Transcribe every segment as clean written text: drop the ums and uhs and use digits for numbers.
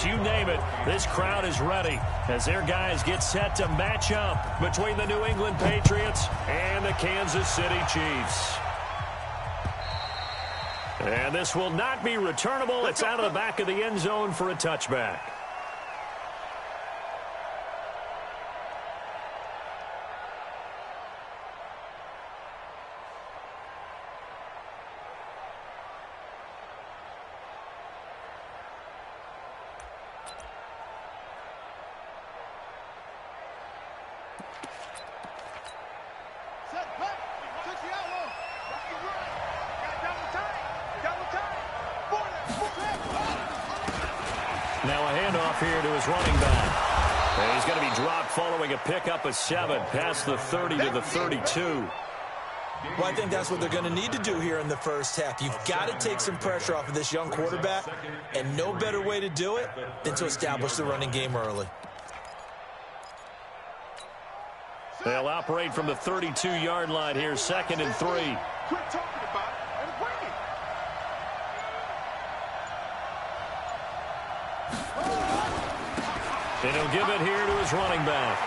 you name it, this crowd is ready as their guys get set to match up between the New England Patriots and the Kansas City Chiefs. And this will not be returnable. It's out of the back of the end zone for a touchback. Now a handoff here to his running back. And he's going to be dropped following a pickup of 7 past the 30 to the 32. Well, I think that's what they're going to need to do here in the first half. You've got to take some pressure off of this young quarterback, and no better way to do it than to establish the running game early. They'll operate from the 32-yard line here, 2nd and 3. Quit talking about it and bring it. And he'll give it here to his running back.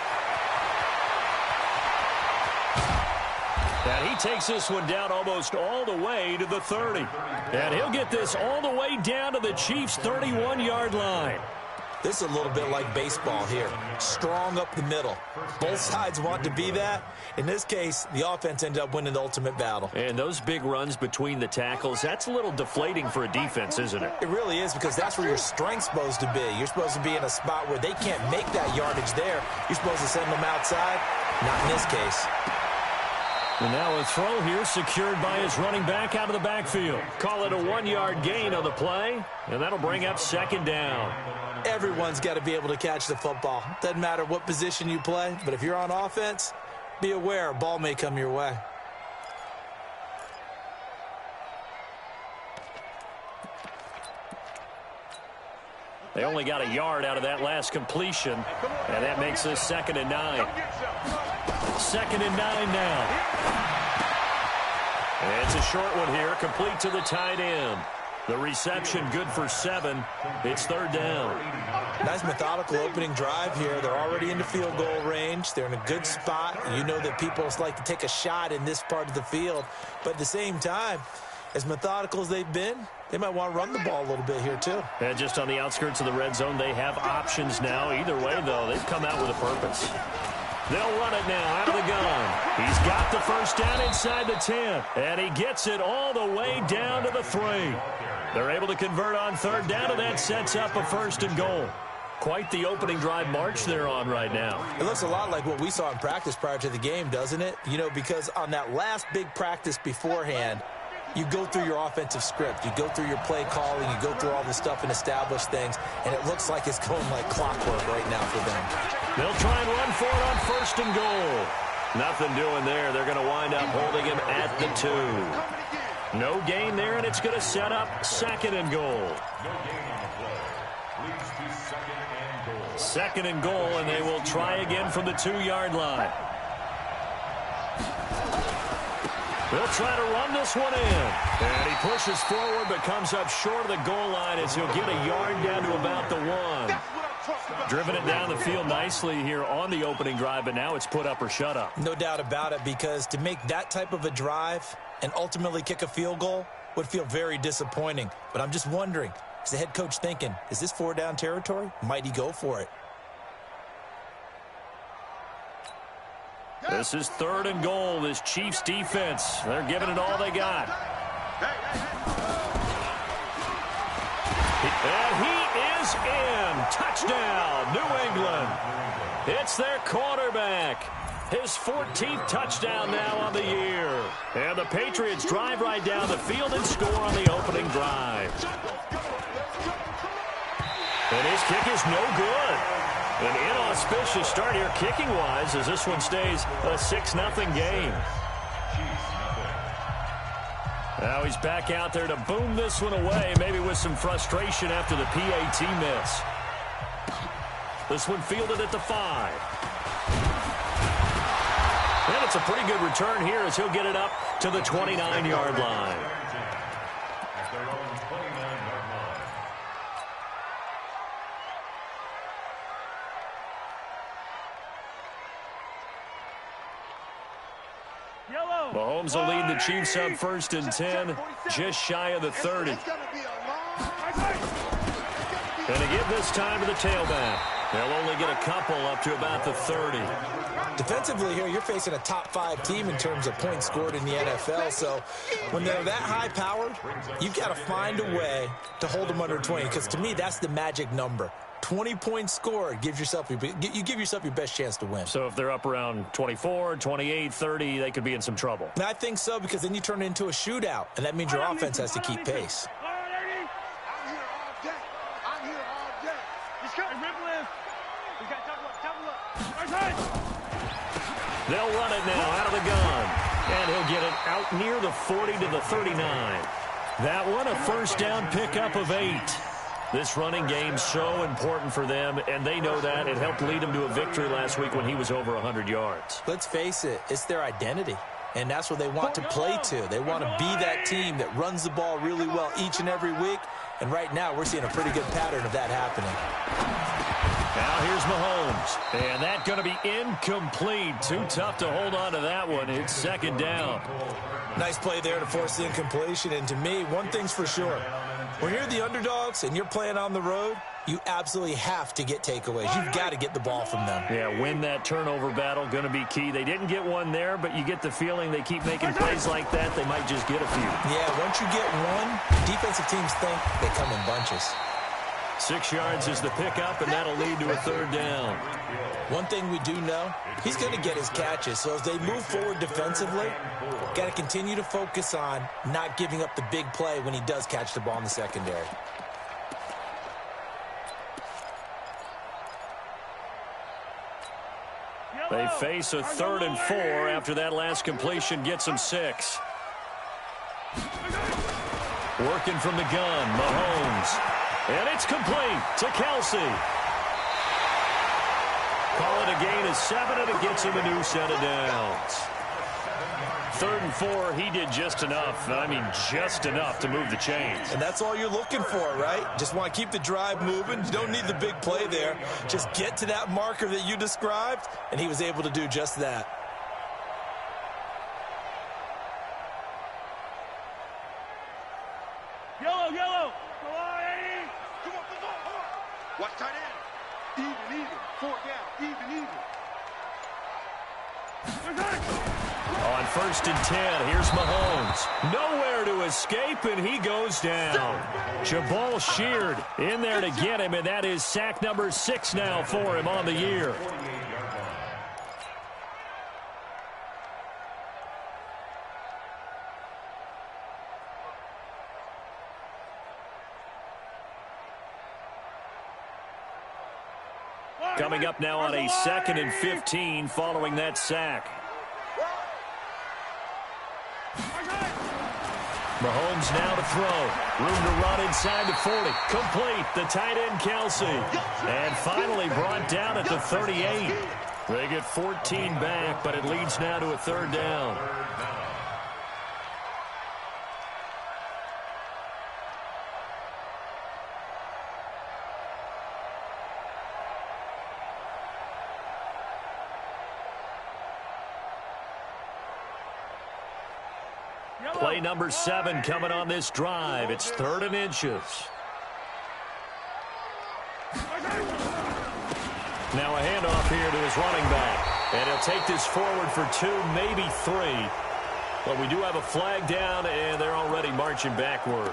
And he takes this one down almost all the way to the 30. And he'll get this all the way down to the Chiefs' 31-yard line. This is a little bit like baseball here. Strong up the middle. Both sides want to be that. In this case, the offense ended up winning the ultimate battle. And those big runs between the tackles, that's a little deflating for a defense, isn't it? It really is, because that's where your strength's supposed to be. You're supposed to be in a spot where they can't make that yardage there. You're supposed to send them outside. Not in this case. And now a throw here secured by his running back out of the backfield. Call it a 1-yard gain on the play, and that'll bring up 2nd down. Everyone's got to be able to catch the football. Doesn't matter what position you play, but if you're on offense, be aware a ball may come your way. They only got a yard out of that last completion, and that makes this 2nd and 9. 2nd and 9 now. And it's a short one here, complete to the tight end. The reception good for 7. It's 3rd down. Nice methodical opening drive here. They're already into field goal range. They're in a good spot. You know that people like to take a shot in this part of the field. But at the same time, as methodical as they've been, they might want to run the ball a little bit here too. And just on the outskirts of the red zone, they have options now. Either way, though, they've come out with a purpose. They'll run it now out of the gun. He's got the first down inside the 10. And he gets it all the way down to the 3. They're able to convert on 3rd down, and that sets up a 1st and goal. Quite the opening drive march they're on right now. It looks a lot like what we saw in practice prior to the game, doesn't it? You know, because on that last big practice beforehand, you go through your offensive script. You go through your play calling. You go through all the stuff and establish things. And it looks like it's going like clockwork right now for them. They'll try and run for it on 1st and goal. Nothing doing there. They're going to wind up holding him at the 2. No gain there, and it's going to set up 2nd and goal. 2nd and goal, and they will try again from the 2-yard line. They'll try to run this one in. And he pushes forward but comes up short of the goal line as he'll get a yard down to about the 1. Driven it down the field nicely here on the opening drive, but now it's put up or shut up. No doubt about it, because to make that type of a drive and ultimately kick a field goal would feel very disappointing. But I'm just wondering, is the head coach thinking, is this 4-down territory? Might he go for it? This is 3rd and goal. This Chiefs defense, they're giving it all they got. And he is in. Touchdown, New England. It's their quarterback. His 14th touchdown now on the year. And the Patriots drive right down the field and score on the opening drive. And his kick is no good. An inauspicious start here kicking-wise as this one stays a 6-0 game. Now he's back out there to boom this one away, maybe with some frustration after the PAT miss. This one fielded at the 5. And it's a pretty good return here as he'll get it up to the 29-yard line. Mahomes will lead the Chiefs up 1st and 10, just shy of the 30. And to give this time to the tailback. They'll only get a couple up to about the 30. Defensively here, you're facing a top 5 team in terms of points scored in the NFL. So when they're that high-powered, you've got to find a way to hold them under 20. Because to me, that's the magic number. 20 points scored, you give yourself your best chance to win. So if they're up around 24, 28, 30, they could be in some trouble. And I think so, because then you turn it into a shootout, and that means your offense has to keep pace. They'll run it now out of the gun. And he'll get it out near the 40 to the 39. That one, a first down pickup of 8. This running game's so important for them, and they know that. It helped lead them to a victory last week when he was over 100 yards. Let's face it, it's their identity, and that's what they want to play to. They want to be that team that runs the ball really well each and every week, and right now we're seeing a pretty good pattern of that happening. Now here's Mahomes, and that's going to be incomplete. Too tough to hold on to that one. It's 2nd down. Nice play there to force the incompletion, and to me, one thing's for sure. When you're the underdogs and you're playing on the road, you absolutely have to get takeaways. You've got to get the ball from them. Yeah, win that turnover battle, going to be key. They didn't get one there, but you get the feeling they keep making plays like that, they might just get a few. Yeah, once you get one, defensive teams think they come in bunches. 6 yards is the pickup, and that'll lead to a 3rd down. One thing we do know, he's going to get his catches. So as they move forward defensively, got to continue to focus on not giving up the big play when he does catch the ball in the secondary. They face a 3rd and 4 after that last completion gets them 6. Working from the gun, Mahomes. And it's complete to Kelsey. Call it a gain of 7, and it gets him a new set of downs. 3rd and 4, he did just enough. I mean, just enough to move the chains. And that's all you're looking for, right? Just want to keep the drive moving. You don't need the big play there. Just get to that marker that you described, and he was able to do just that. Yellow. Come on, Eddie. Come on. Watch tight end. Even. 4 down. Even. On 1st and 10, here's Mahomes. Nowhere to escape, and he goes down. Jabal sheared in there to get him, and that is sack number 6 now for him on the year. Coming up now on a 2nd and 15 following that sack. Mahomes now to throw. Room to run inside the 40. Complete. The tight end, Kelsey. And finally brought down at the 38. They get 14 back, but it leads now to a 3rd down. Play number 7 coming on this drive. It's 3rd and inches. Now a handoff here to his running back. And he'll take this forward for 2, maybe 3. But we do have a flag down, and they're already marching backward.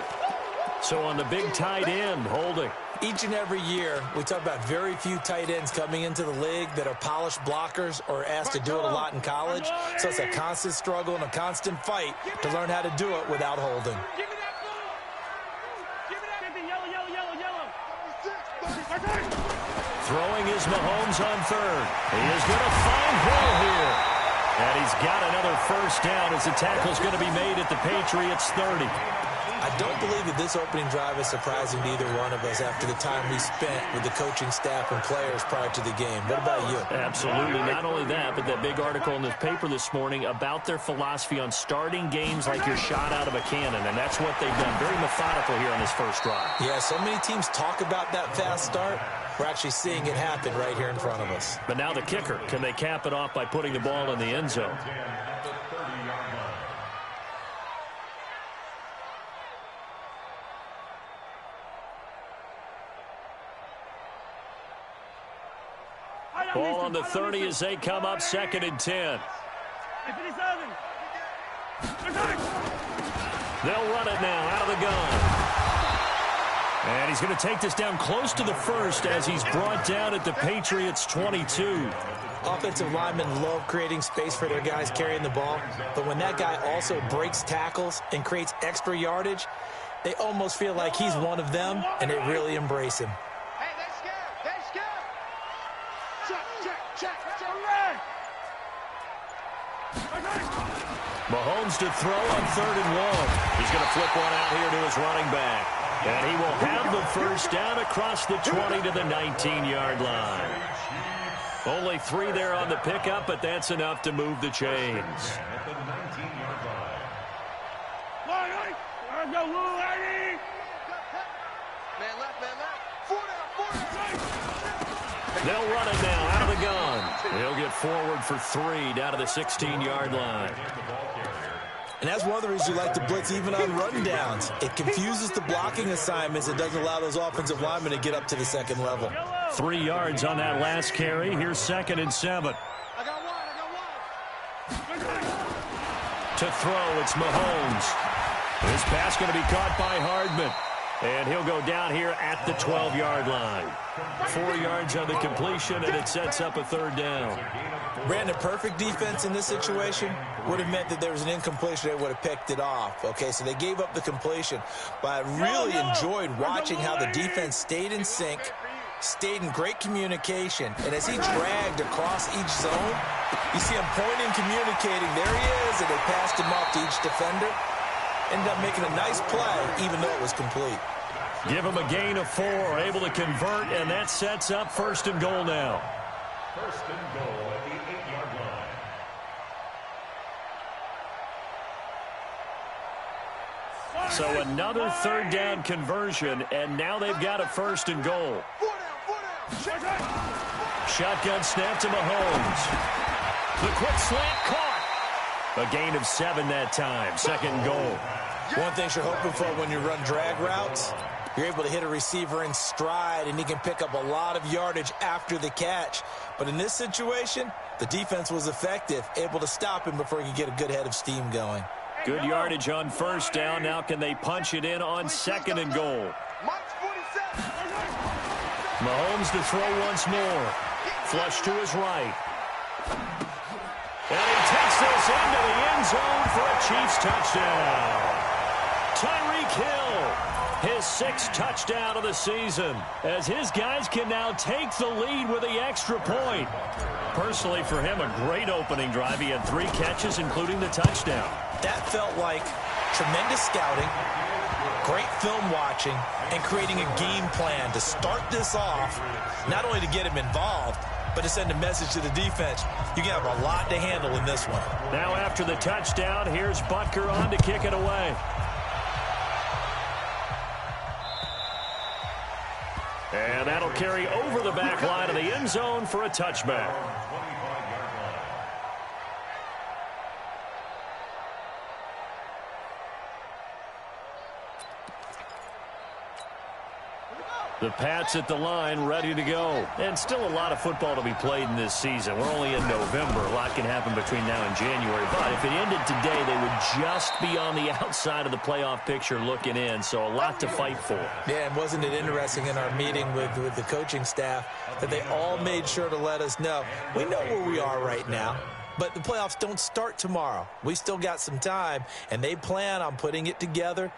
So on the big tight end, holding. Each and every year, we talk about very few tight ends coming into the league that are polished blockers or asked to do it a lot in college. So it's a constant struggle and a constant fight to learn how to do it without holding. Throwing is Mahomes on 3rd. He is going to find Hill here. And he's got another first down as the tackle's going to be made at the Patriots 30. I don't believe that this opening drive is surprising to either one of us after the time we spent with the coaching staff and players prior to the game. What about you? Absolutely. Not only that, but that big article in the paper this morning about their philosophy on starting games like you're shot out of a cannon, and that's what they've done. Very methodical here on this first drive. Yeah, so many teams talk about that fast start. We're actually seeing it happen right here in front of us. But now the kicker. Can they cap it off by putting the ball in the end zone? Ball on the 30 as they come up 2nd and 10. They'll run it now out of the gun. And he's going to take this down close to the first as he's brought down at the Patriots' 22. Offensive linemen love creating space for their guys carrying the ball, but when that guy also breaks tackles and creates extra yardage, they almost feel like he's one of them, and they really embrace him. Hey, they're scared. They're scared. Check. Mahomes to throw on 3rd and 1. He's going to flip one out here to his running back. And he will have the first down across the 20 to the 19-yard line. Only 3 there on the pickup, but that's enough to move the chains. Man left. 4 down. They'll run it now out of the gun. He'll get forward for 3 down to the 16-yard line. And that's one of the reasons you like to blitz even on run downs. It confuses the blocking assignments. It doesn't allow those offensive linemen to get up to the second level. 3 yards on that last carry. Here's 2nd and 7. I got one. To throw, it's Mahomes. This pass going to be caught by Hardman. And he'll go down here at the 12-yard line. 4 yards on the completion, and it sets up a 3rd down. Brandon, perfect defense in this situation would have meant that there was an incompletion. They would have picked it off. Okay, so they gave up the completion. But I really enjoyed watching how the defense stayed in sync, stayed in great communication. And as he dragged across each zone, you see him pointing, communicating. There he is, and they passed him off to each defender. Ended up making a nice play, even though it was complete. Give him a gain of 4, able to convert, and that sets up 1st and goal now. 1st and goal at the 8-yard line. So another 3rd down conversion, and now they've got a 1st and goal. 4 down. Shotgun snap to Mahomes. The quick slant caught. A gain of 7 that time. 2nd goal. One thing you're hoping for when you run drag routes, you're able to hit a receiver in stride, and he can pick up a lot of yardage after the catch. But in this situation, the defense was effective, able to stop him before he could get a good head of steam going. Good yardage on 1st down. Now can they punch it in on 2nd and goal? Mahomes to throw once more. Flush to his right. And he takes this into the end zone for a Chiefs touchdown. Tyreek Hill, his 6th touchdown of the season, as his guys can now take the lead with the extra point. Personally, for him, a great opening drive. He had 3 catches, including the touchdown. That felt like tremendous scouting, great film watching, and creating a game plan to start this off, not only to get him involved, but to send a message to the defense. You can have a lot to handle in this one. Now after the touchdown, here's Butker on to kick it away. And that'll carry over the back line of the end zone for a touchback. The Pats at the line, ready to go. And still a lot of football to be played in this season. We're only in November. A lot can happen between now and January. But if it ended today, they would just be on the outside of the playoff picture looking in. So a lot to fight for. Yeah, and wasn't it interesting in our meeting with the coaching staff that they all made sure to let us know, we know where we are right now, but the playoffs don't start tomorrow. We still got some time, and they plan on putting it together,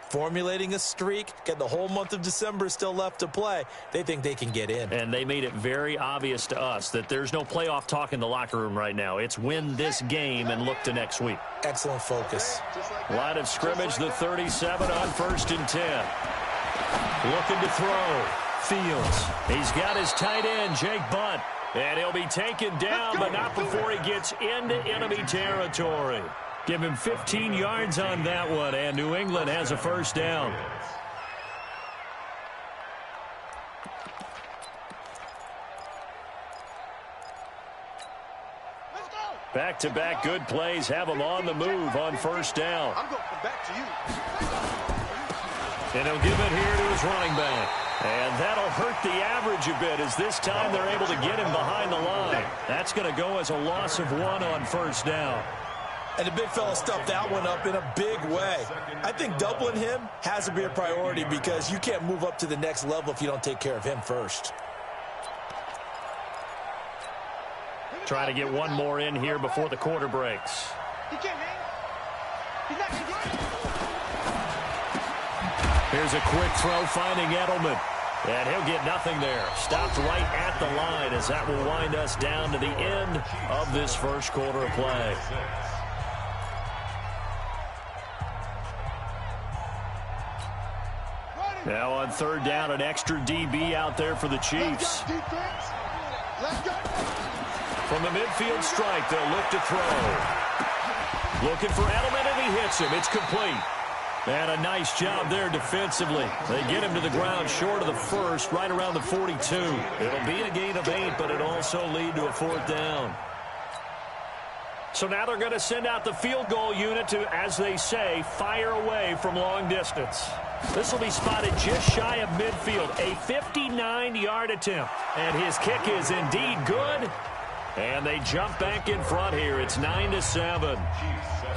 formulating a streak, get the whole month of December still left to play. They think they can get in. And they made it very obvious to us that there's no playoff talk in the locker room right now. It's win this game and look to next week. Excellent focus. Line of scrimmage, the 37 on 1st and 10. Looking to throw. Fields. He's got his tight end, Jake Butt. And he'll be taken down, but not before he gets into enemy territory. Give him 15 yards on that one, and New England has a 1st down. Back-to-back good plays have him on the move on 1st down. I'm going to come back to you. And he'll give it here to his running back. And that'll hurt the average coverage a bit, as this time they're able to get him behind the line. That's going to go as a loss of 1 on first down. And the big fella stuffed that one up in a big way. I think doubling him has to be a priority because you can't move up to the next level if you don't take care of him first. Try to get one more in here before the quarter breaks. He can't hang. He's not going to get it. Here's a quick throw finding Edelman. And he'll get nothing there. Stopped right at the line as that will wind us down to the end of this first quarter of play. Now on third down, an extra DB out there for the Chiefs. From the midfield strike, they'll look to throw. Looking for Edelman, and he hits him. It's complete. And a nice job there defensively. They get him to the ground short of the first, right around the 42. It'll be a gain of 8, but it'll also lead to a fourth down. So now they're going to send out the field goal unit to, as they say, fire away from long distance. This will be spotted just shy of midfield, a 59-yard attempt. And his kick is indeed good. And they jump back in front here. It's 9-7.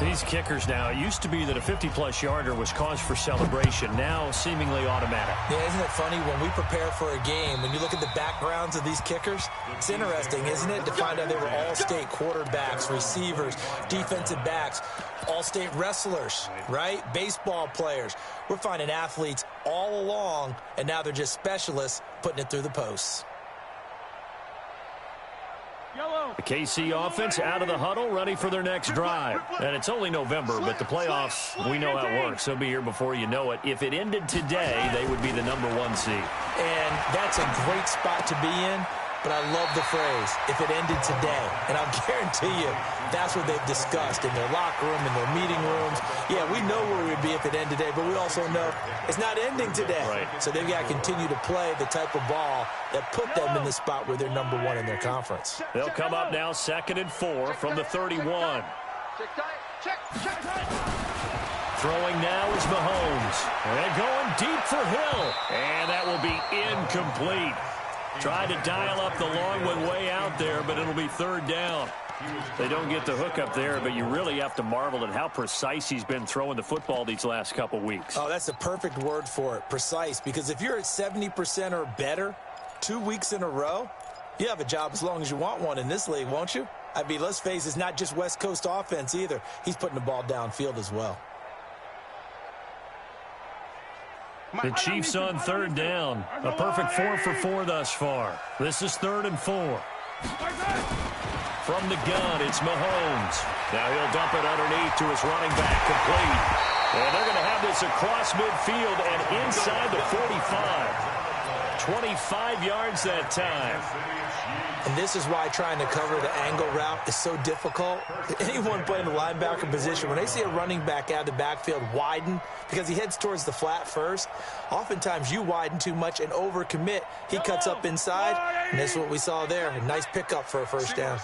These kickers now, it used to be that a 50-plus yarder was cause for celebration. Now seemingly automatic. Yeah, isn't it funny when we prepare for a game, when you look at the backgrounds of these kickers, it's interesting, isn't it, to find out they were all-state quarterbacks, receivers, defensive backs, all-state wrestlers, right? Baseball players. We're finding athletes all along, and now they're just specialists putting it through the posts. The KC offense out of the huddle, ready for their next drive. And it's only November, but the playoffs, we know how it works. They'll be here before you know it. If it ended today, they would be the #1 seed. And that's a great spot to be in, but I love the phrase, if it ended today. And I'll guarantee you, that's what they've discussed in their locker room, in their meeting rooms. Yeah, we know where we'd be if it ended today, but we also know it's not ending today. Right. So they've got to continue to play the type of ball that put them in the spot where they're #1 in their conference. They'll come up now 2nd and 4 from the 31. Check. Throwing now is Mahomes. And going deep for Hill. And that will be incomplete. Tried to dial up the long one way out there, but it'll be 3rd down. They don't get the hook up there, but you really have to marvel at how precise he's been throwing the football these last couple weeks. Oh, that's the perfect word for it, precise, because if you're at 70% or better 2 weeks in a row, you have a job as long as you want one in this league, won't you? I mean, let's face it, it's not just West Coast offense either. He's putting the ball downfield as well. The Chiefs on 3rd down. A perfect 4 for 4 thus far. This is 3rd and 4. From the gun, it's Mahomes. Now he'll dump it underneath to his running back, complete. And they're going to have this across midfield and inside the 45. 25 yards that time. And this is why trying to cover the angle route is so difficult. Anyone playing the linebacker position, when they see a running back out of the backfield widen, because he heads towards the flat first, oftentimes you widen too much and overcommit. He cuts up inside, and that's what we saw there. A nice pickup for a first down.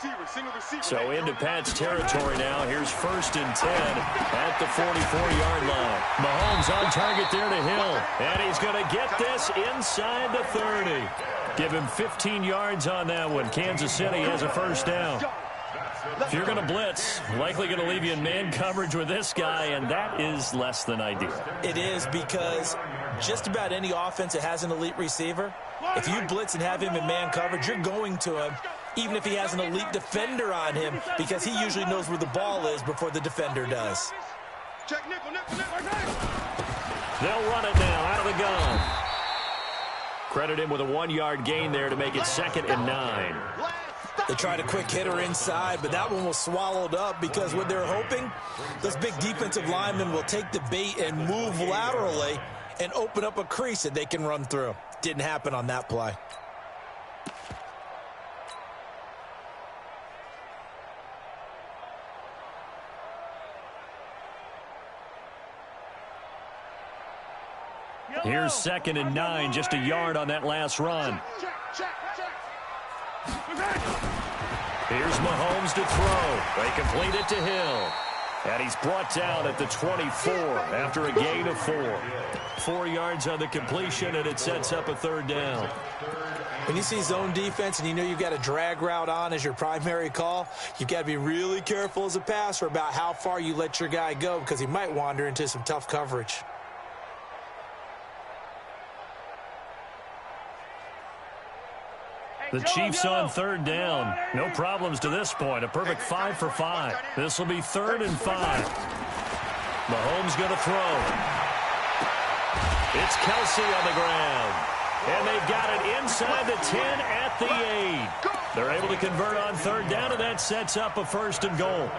So into Pat's territory now. Here's 1st and 10 at the 44-yard line. Mahomes on target there to Hill. And he's going to get this inside the 30. Give him 15 yards on that one. Kansas City has a first down. If you're going to blitz, likely going to leave you in man coverage with this guy, and that is less than ideal. It is, because just about any offense that has an elite receiver, if you blitz and have him in man coverage, you're going to him, even if he has an elite defender on him, because he usually knows where the ball is before the defender does. They'll run it now out of the gun. Credit him with a 1-yard gain there to make it 2nd and 9. They tried a quick hitter inside, but that one was swallowed up because what they're hoping, those big defensive linemen will take the bait and move laterally and open up a crease that they can run through. Didn't happen on that play. Here's 2nd and 9, just a yard on that last run. Here's Mahomes to throw. They complete it to Hill. And he's brought down at the 24 after a gain of 4. 4 yards on the completion, and it sets up a 3rd down. When you see zone defense and you know you've got a drag route on as your primary call, you've got to be really careful as a passer about how far you let your guy go because he might wander into some tough coverage. The Chiefs on third down. No problems to this point. A perfect 5 for 5. This will be 3rd and 5. Mahomes going to throw. It's Kelsey on the ground. And they've got it inside the 10 at the 8. They're able to convert on third down, and that sets up a 1st and goal.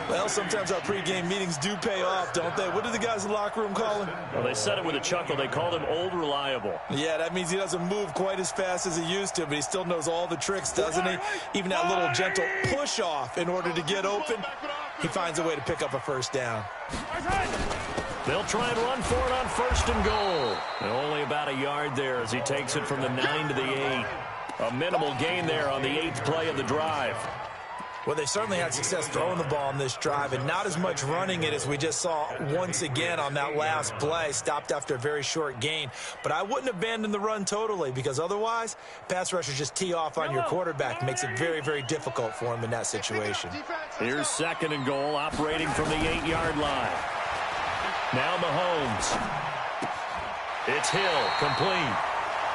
Well, sometimes our pregame meetings do pay off, don't they? What do the guys in the locker room call him? Well, they said it with a chuckle. They called him Old Reliable. Yeah, that means he doesn't move quite as fast as he used to, but he still knows all the tricks, doesn't he? Even that little gentle push-off in order to get open, he finds a way to pick up a 1st down. They'll try and run for it on 1st and goal. And only about a yard there as he takes it from the 9 to the 8. A minimal gain there on the 8th play of the drive. Well, they certainly had success throwing the ball in this drive, and not as much running it as we just saw once again on that last play. Stopped after a very short gain. But I wouldn't abandon the run totally, because otherwise, pass rushers just tee off on your quarterback. Makes it very, very difficult for him in that situation. Here's 2nd and goal, operating from the 8-yard line. Now Mahomes. It's Hill, complete.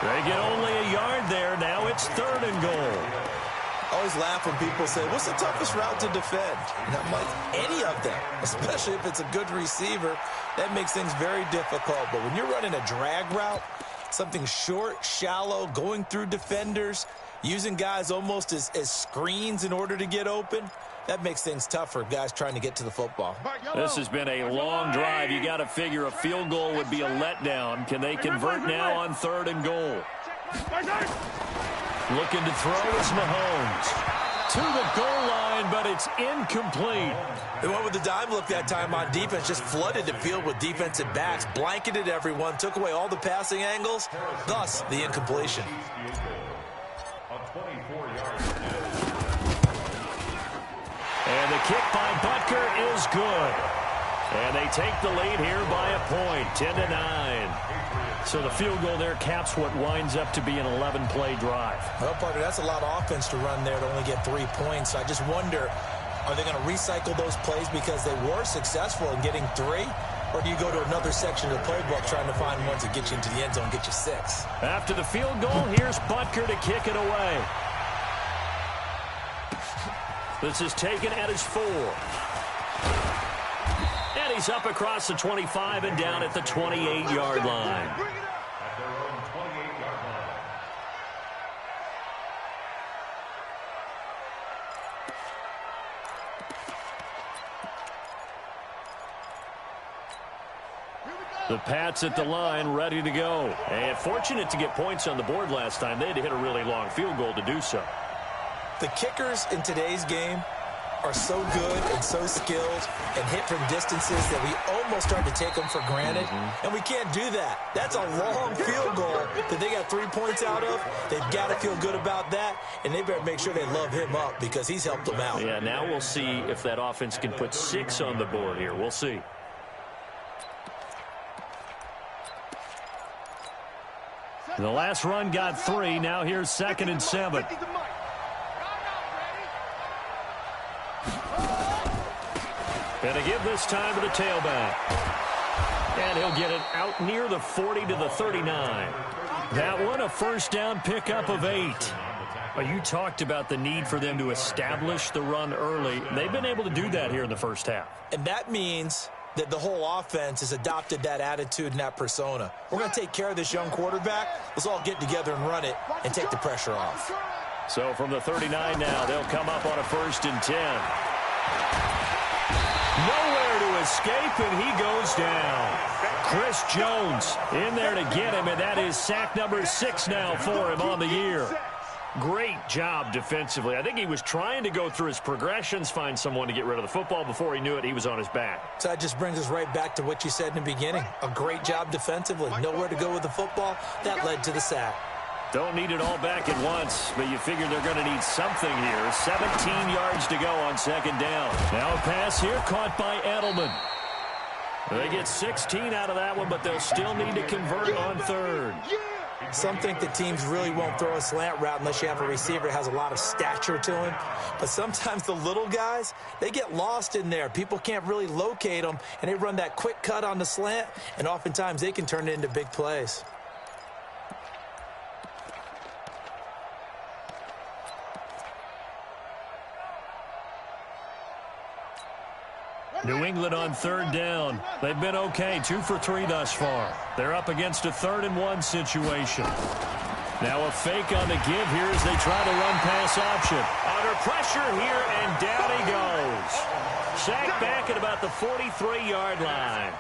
They get only a yard there. Now it's 3rd and goal. I always laugh when people say, what's the toughest route to defend? And I'm like, any of them, especially if it's a good receiver. That makes things very difficult. But when you're running a drag route, something short, shallow, going through defenders, using guys almost as screens in order to get open, that makes things tough for guys trying to get to the football. This has been a long drive. You got to figure a field goal would be a letdown. Can they convert now on 3rd and goal? Looking to throw is Mahomes. To the goal line, but it's incomplete. They went with the dime look that time on defense, just flooded the field with defensive backs, blanketed everyone, took away all the passing angles, thus the incompletion. And the kick by Butker is good. And they take the lead here by a point, 10-9. So the field goal there caps what winds up to be an 11-play drive. Well, Parker, that's a lot of offense to run there to only get 3 points. I just wonder, are they going to recycle those plays because they were successful in getting 3? Or do you go to another section of the playbook trying to find ones that get you into the end zone and get you 6? After the field goal, here's Butker to kick it away. This is taken at his 4. And he's up across the 25 and down at the 28-yard line. The Pats at the line, ready to go. And fortunate to get points on the board last time. They had to hit a really long field goal to do so. The kickers in today's game are so good and so skilled and hit from distances that we almost start to take them for granted. And we can't do that. That's a long field goal that they got 3 points out of. They've got to feel good about that, and they better make sure they love him up because he's helped them out. Yeah, now we'll see if that offense can put 6 on the board here. We'll see. The last run got 3. Now here's 2nd and 7. And to give this time to the tailback. And he'll get it out near the 40 to the 39. That one a 1st down pickup of 8. Well, you talked about the need for them to establish the run early. They've been able to do that here in the first half. And that means that the whole offense has adopted that attitude and that persona. We're going to take care of this young quarterback. Let's all get together and run it and take the pressure off. So from the 39 now, they'll come up on a 1st and 10. Nowhere to escape, and he goes down. Chris Jones in there to get him, and that is sack number 6 now for him on the year. Great job defensively. I think he was trying to go through his progressions, find someone to get rid of the football. Before he knew it, he was on his back. So that just brings us right back to what you said in the beginning. A great job defensively. Nowhere to go with the football. That led to the sack. Don't need it all back at once, but you figure they're going to need something here. 17 yards to go on 2nd down. Now a pass here caught by Edelman. They get 16 out of that one, but they'll still need to convert on 3rd. Some think that teams really won't throw a slant route unless you have a receiver that has a lot of stature to him. But sometimes the little guys, they get lost in there. People can't really locate them, and they run that quick cut on the slant, and oftentimes they can turn it into big plays. New England on third down. They've been okay, 2 for 3 thus far. They're up against a 3rd and 1 situation. Now a fake on the give here as they try to run pass option. Under pressure here, and down he goes. Sacked back at about the 43-yard line.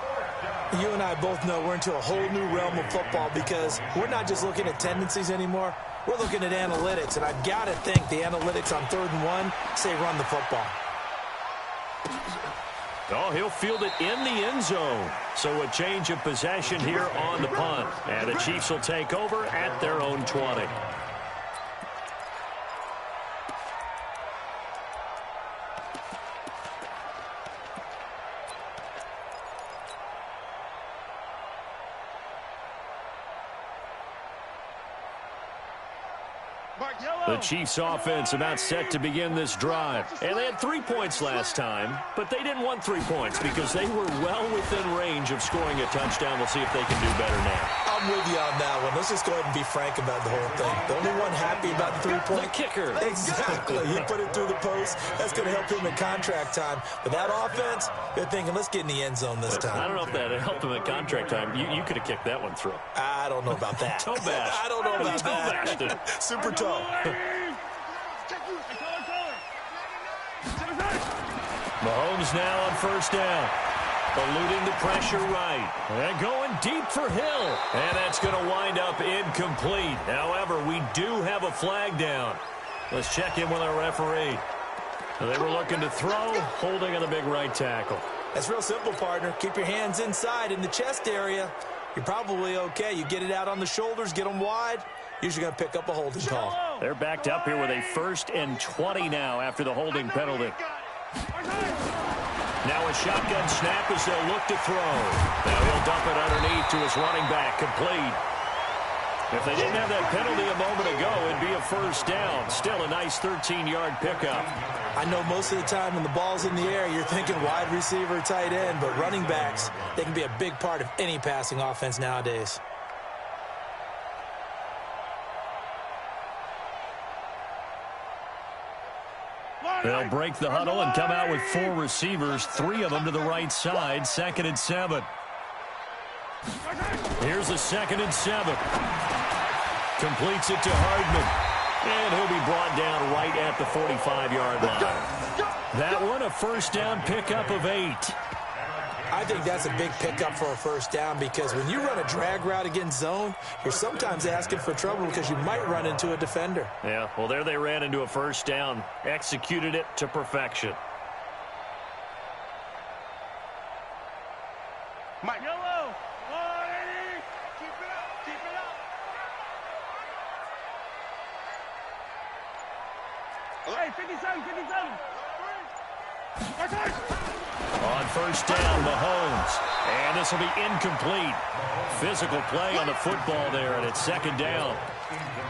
You and I both know we're into a whole new realm of football because we're not just looking at tendencies anymore. We're looking at analytics, and I've got to think the analytics on 3rd and 1 say run the football. Oh, he'll field it in the end zone. So a change of possession here on the punt. And the Chiefs will take over at their own 20. The Chiefs offense about set to begin this drive. And they had 3 points last time, but they didn't want 3 points because they were well within range of scoring a touchdown. We'll see if they can do better now. I'm with you on that one. Let's just go ahead and be frank about the whole thing. The only one happy about the 3-point kicker. Exactly. He put it through the post. That's going to help him in contract time. But that offense, they're thinking, let's get in the end zone this time. I don't know if that helped him at contract time. You could have kicked that one through. I don't know about that. Toe bash. I don't know about that. Toe Super toe. Mahomes now on first down. Eluding the pressure right. And going deep for Hill. And that's going to wind up incomplete. However, we do have a flag down. Let's check in with our referee. They were looking to throw, holding on the big right tackle. That's real simple, partner. Keep your hands inside in the chest area. You're probably okay. You get it out on the shoulders, get them wide. Usually going to pick up a holding call. They're backed up here with a 1st and 20 now after the holding penalty. Now a shotgun snap as they'll look to throw. Now he'll dump it underneath to his running back, complete. If they didn't have that penalty a moment ago, it'd be a first down. Still a nice 13-yard pickup. I know most of the time when the ball's in the air, you're thinking wide receiver, tight end, but running backs, they can be a big part of any passing offense nowadays. They'll break the huddle and come out with 4 receivers, 3 of them to the right side, 2nd and 7. Here's a 2nd and 7. Completes it to Hardman. And he'll be brought down right at the 45-yard line. That one, a first down pickup of 8. I think that's a big pickup for a first down because when you run a drag route against zone, you're sometimes asking for trouble because you might run into a defender. Yeah, well, there they ran into a first down. Executed it to perfection. Mike. Yellow. Keep it up. Keep it up. Hey, 57, 57. On first down, Mahomes. And this will be incomplete. Physical play on the football there, and it's 2nd down.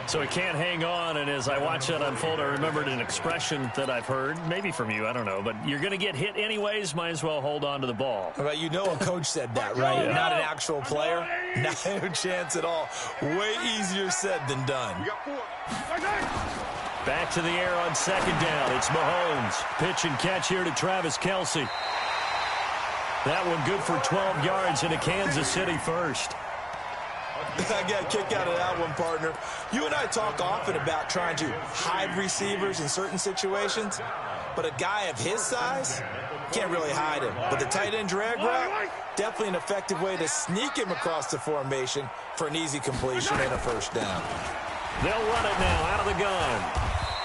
So he can't hang on, and as I watch that unfold, I remembered an expression that I've heard, maybe from you, I don't know, but you're going to get hit anyways, might as well hold on to the ball. Well, you know a coach said that, right? Yeah. Not an actual player. Not a chance at all. Way easier said than done. We got 4. Back to the air on 2nd down. It's Mahomes. Pitch and catch here to Travis Kelce. That one good for 12 yards and a Kansas City first. I got a kick out of that one, partner. You and I talk often about trying to hide receivers in certain situations, but a guy of his size can't really hide him. But the tight end drag route, definitely an effective way to sneak him across the formation for an easy completion and a first down. They'll run it now out of the gun.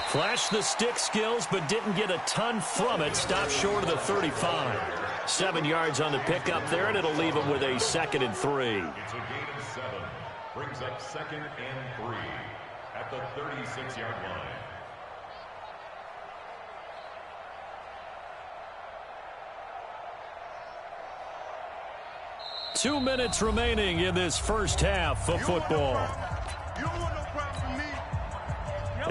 Flashed the stick skills, but didn't get a ton from it. Stopped short of the 35. 7 yards on the pickup there, and it'll leave him with a 2nd and 3. It's a gain of 7. Brings up 2nd and 3 at the 36-yard line. Two minutes remaining in this first half of football.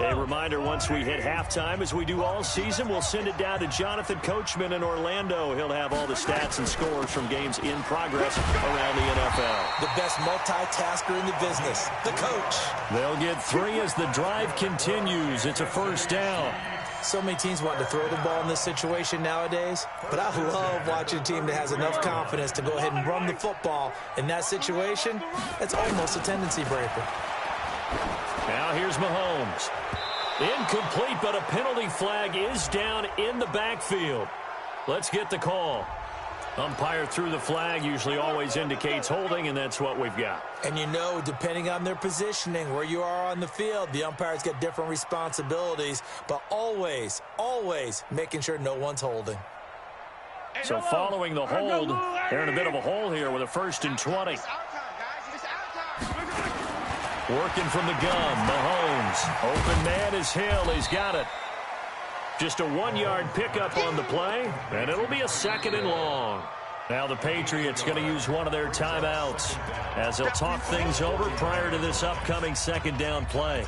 A reminder, once we hit halftime, as we do all season, we'll send it down to Jonathan Coachman in Orlando. He'll have all the stats and scores from games in progress around the NFL. The best multitasker in the business, the coach. They'll get 3 as the drive continues. It's a first down. So many teams want to throw the ball in this situation nowadays, but I love watching a team that has enough confidence to go ahead and run the football. In that situation, that's almost a tendency breaker. Now here's Mahomes. Incomplete, but a penalty flag is down in the backfield. Let's get the call. Umpire threw the flag, usually always indicates holding, and that's what we've got. And you know, depending on their positioning, where you are on the field, the umpires get different responsibilities, but always, always making sure no one's holding. So following the hold, they're in a bit of a hole here with a 1st and 20. Working from the gun, Mahomes. Open man is Hill. He's got it. Just a 1-yard pickup on the play, and it'll be a 2nd and long. Now the Patriots going to use one of their timeouts as they'll talk things over prior to this upcoming 2nd down play.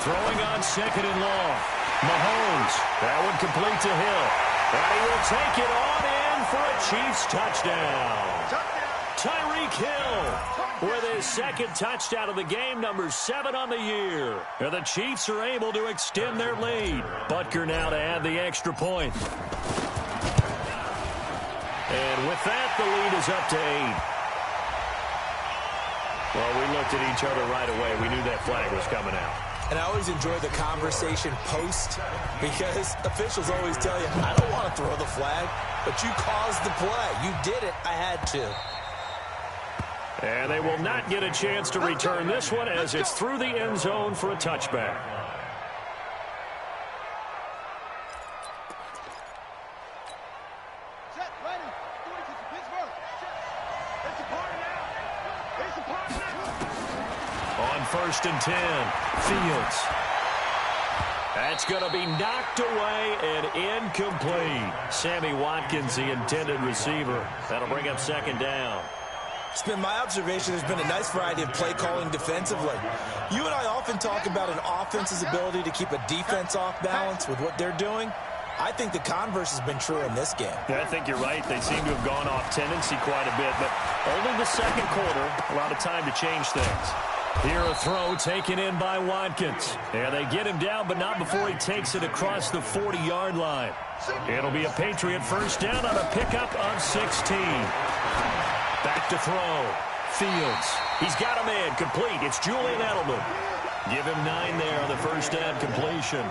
Throwing on 2nd and long. Mahomes. That one complete to Hill. And he will take it on in for a Chiefs touchdown. Tyreek Hill with his 2nd touchdown of the game, number 7 on the year. And the Chiefs are able to extend their lead. Butker now to add the extra point. And with that, the lead is up to 8. Well, we looked at each other right away. We knew that flag was coming out. And I always enjoy the conversation post because officials always tell you, I don't want to throw the flag, but you caused the play. You did it. I had to. And they will not get a chance to return this one as it's through the end zone for a touchback. On 1st and 10, Fields. That's going to be knocked away and incomplete. Sammy Watkins, the intended receiver. That'll bring up 2nd down. It's been my observation there's been a nice variety of play calling defensively. You and I often talk about an offense's ability to keep a defense off balance with what they're doing. I think the converse has been true in this game. Yeah, I think you're right. They seem to have gone off tendency quite a bit, but only the 2nd quarter, a lot of time to change things. Here a throw taken in by Watkins. And they get him down, but not before he takes it across the 40-yard line. It'll be a Patriot 1st down on a pickup of 16. Back to throw. Fields. He's got a man complete. It's Julian Edelman. Give him 9 there on the 1st down completion.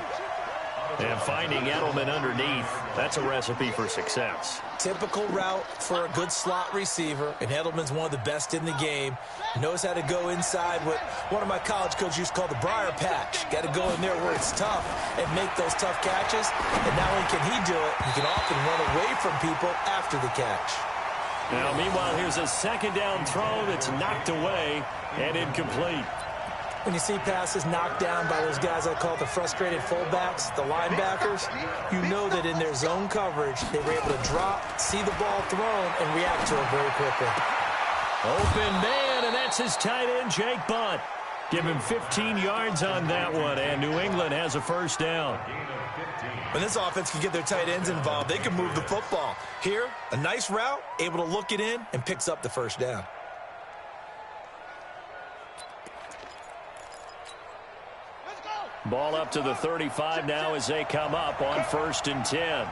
And finding Edelman underneath, that's a recipe for success. Typical route for a good slot receiver, and Edelman's one of the best in the game. Knows how to go inside what one of my college coaches used to call the briar patch. Got to go in there where it's tough and make those tough catches. And not only can he do it, he can often run away from people after the catch. Now, meanwhile, here's a 2nd down throw that's knocked away and incomplete. When you see passes knocked down by those guys I call the frustrated fullbacks, the linebackers, you know that in their zone coverage, they were able to drop, see the ball thrown, and react to it very quickly. Open man, and that's his tight end, Jake Butt. Give him 15 yards on that one, and New England has a 1st down. When this offense can get their tight ends involved, they can move the football. Here, a nice route, able to look it in, and picks up the 1st down. Ball up to the 35 now as they come up on 1st and 10.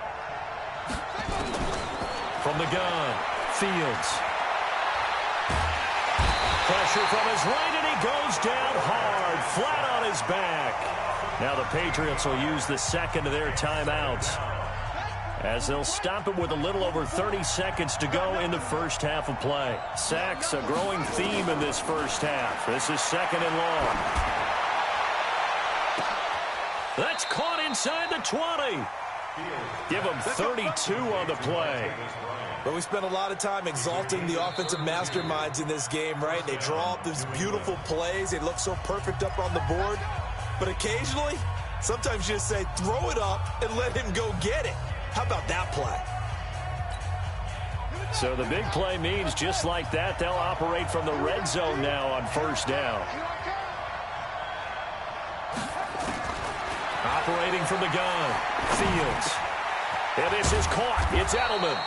From the gun, Fields. Pressure from his right, and he goes down hard, flat on his back. Now the Patriots will use the 2nd of their timeouts as they'll stop it with a little over 30 seconds to go in the 1st half of play. Sacks, a growing theme in this 1st half. This is 2nd and long. That's caught inside the 20. Give them 32 on the play. But we spent a lot of time exalting the offensive masterminds in this game, right? They draw up these beautiful plays. They look so perfect up on the board. But occasionally, sometimes you just say, throw it up and let him go get it. How about that play? So the big play means just like that, they'll operate from the red zone now on first down. Operating from the gun, Fields. And this is caught. It's Edelman.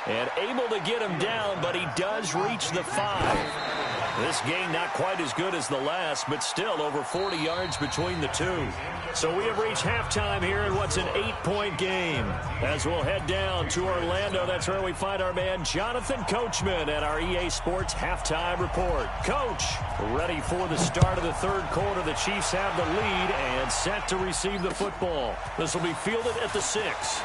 And able to get him down, but he does reach the 5. This game not quite as good as the last, but still over 40 yards between the two. So we have reached halftime here in what's an 8-point game. As we'll head down to Orlando, that's where we find our man Jonathan Coachman at our EA Sports Halftime Report. Coach, ready for the start of the third quarter. The Chiefs have the lead and set to receive the football. This will be fielded at the 6.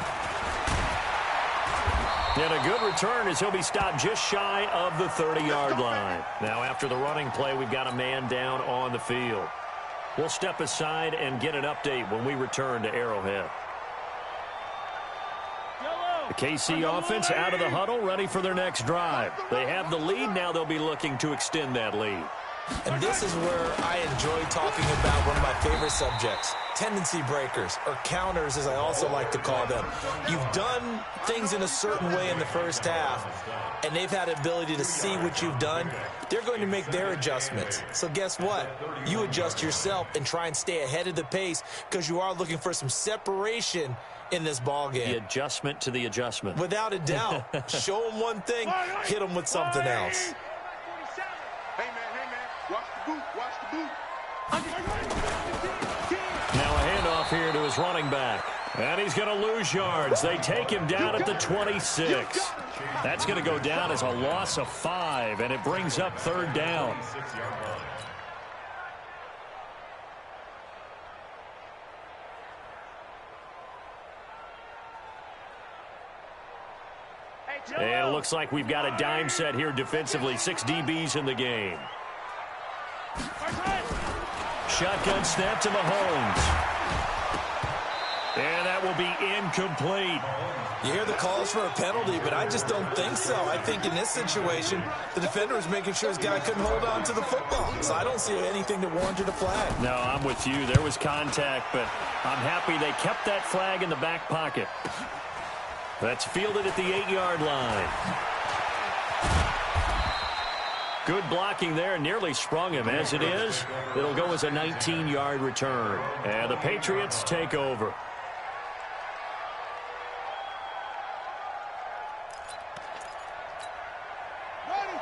And a good return as he'll be stopped just shy of the 30-yard line. Now after the running play, we've got a man down on the field. We'll step aside and get an update when we return to Arrowhead. The KC offense out of the huddle, ready for their next drive. They have the lead. Now they'll be looking to extend that lead. And this is where I enjoy talking about one of my favorite subjects, tendency breakers, or counters as I also like to call them. You've done things in a certain way in the first half, and they've had the ability to see what you've done. They're going to make their adjustments. So guess what? You adjust yourself and try and stay ahead of the pace because you are looking for some separation in this ball game. The adjustment to the adjustment. Without a doubt. Show them one thing, hit them with something else. Hey, man, watch the boot, watch the boot. Now a handoff here to his running back. And he's going to lose yards. They take him down at the 26. That's going to go down as a loss of 5, and it brings up third down. And it looks like we've got a dime set here defensively. 6 DBs in the game. Shotgun snap to Mahomes. And that will be incomplete. You hear the calls for a penalty, but I just don't think so. I think in this situation, the defender was making sure his guy couldn't hold on to the football. So I don't see anything that warranted a flag. No, I'm with you. There was contact, but I'm happy they kept that flag in the back pocket. That's fielded at the 8-yard line. Good blocking there, nearly sprung him. As it is, it'll go as a 19-yard return. And the Patriots take over.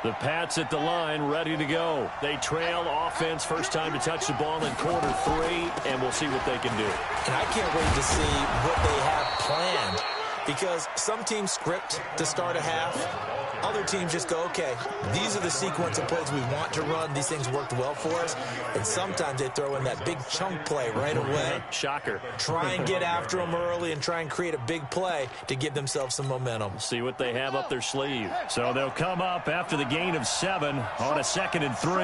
The Pats at the line, ready to go. They trail offense, first time to touch the ball in quarter 3, and we'll see what they can do. And I can't wait to see what they have planned. Because some teams script to start a half. Other teams just go, okay, these are the sequence of plays we want to run. These things worked well for us. And sometimes they throw in that big chunk play right away. Shocker. Try and get after them early and try and create a big play to give themselves some momentum. See what they have up their sleeve. So they'll come up after the gain of 7 on a 2nd and 3.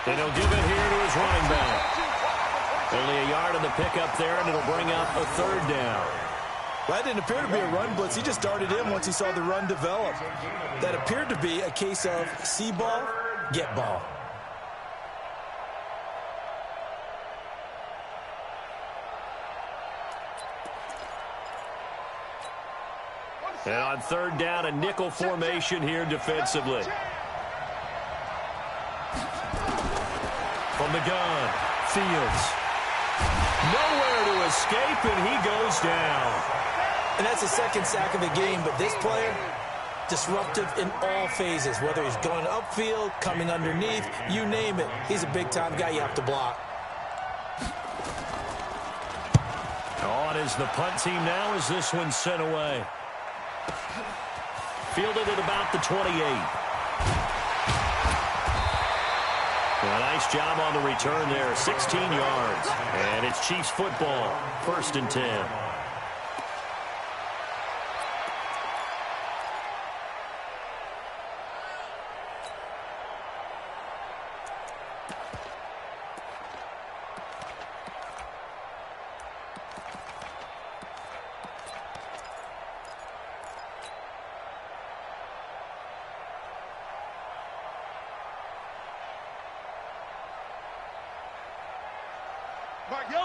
And he'll give it here to his running back. Only a yard on the pickup there, and it'll bring up a third down. Well, that didn't appear to be a run blitz. He just darted in once he saw the run develop. That appeared to be a case of see ball, get ball. And on third down, a nickel formation here defensively. From the gun, Fields. Nowhere to escape, and he goes down. And that's the second sack of the game, but this player, disruptive in all phases, whether he's going upfield, coming underneath, you name it. He's a big-time guy you have to block. On is the punt team now as this one's sent away. Fielded at about the 28. A nice job on the return there, 16 yards. And it's Chiefs football, 1st and 10.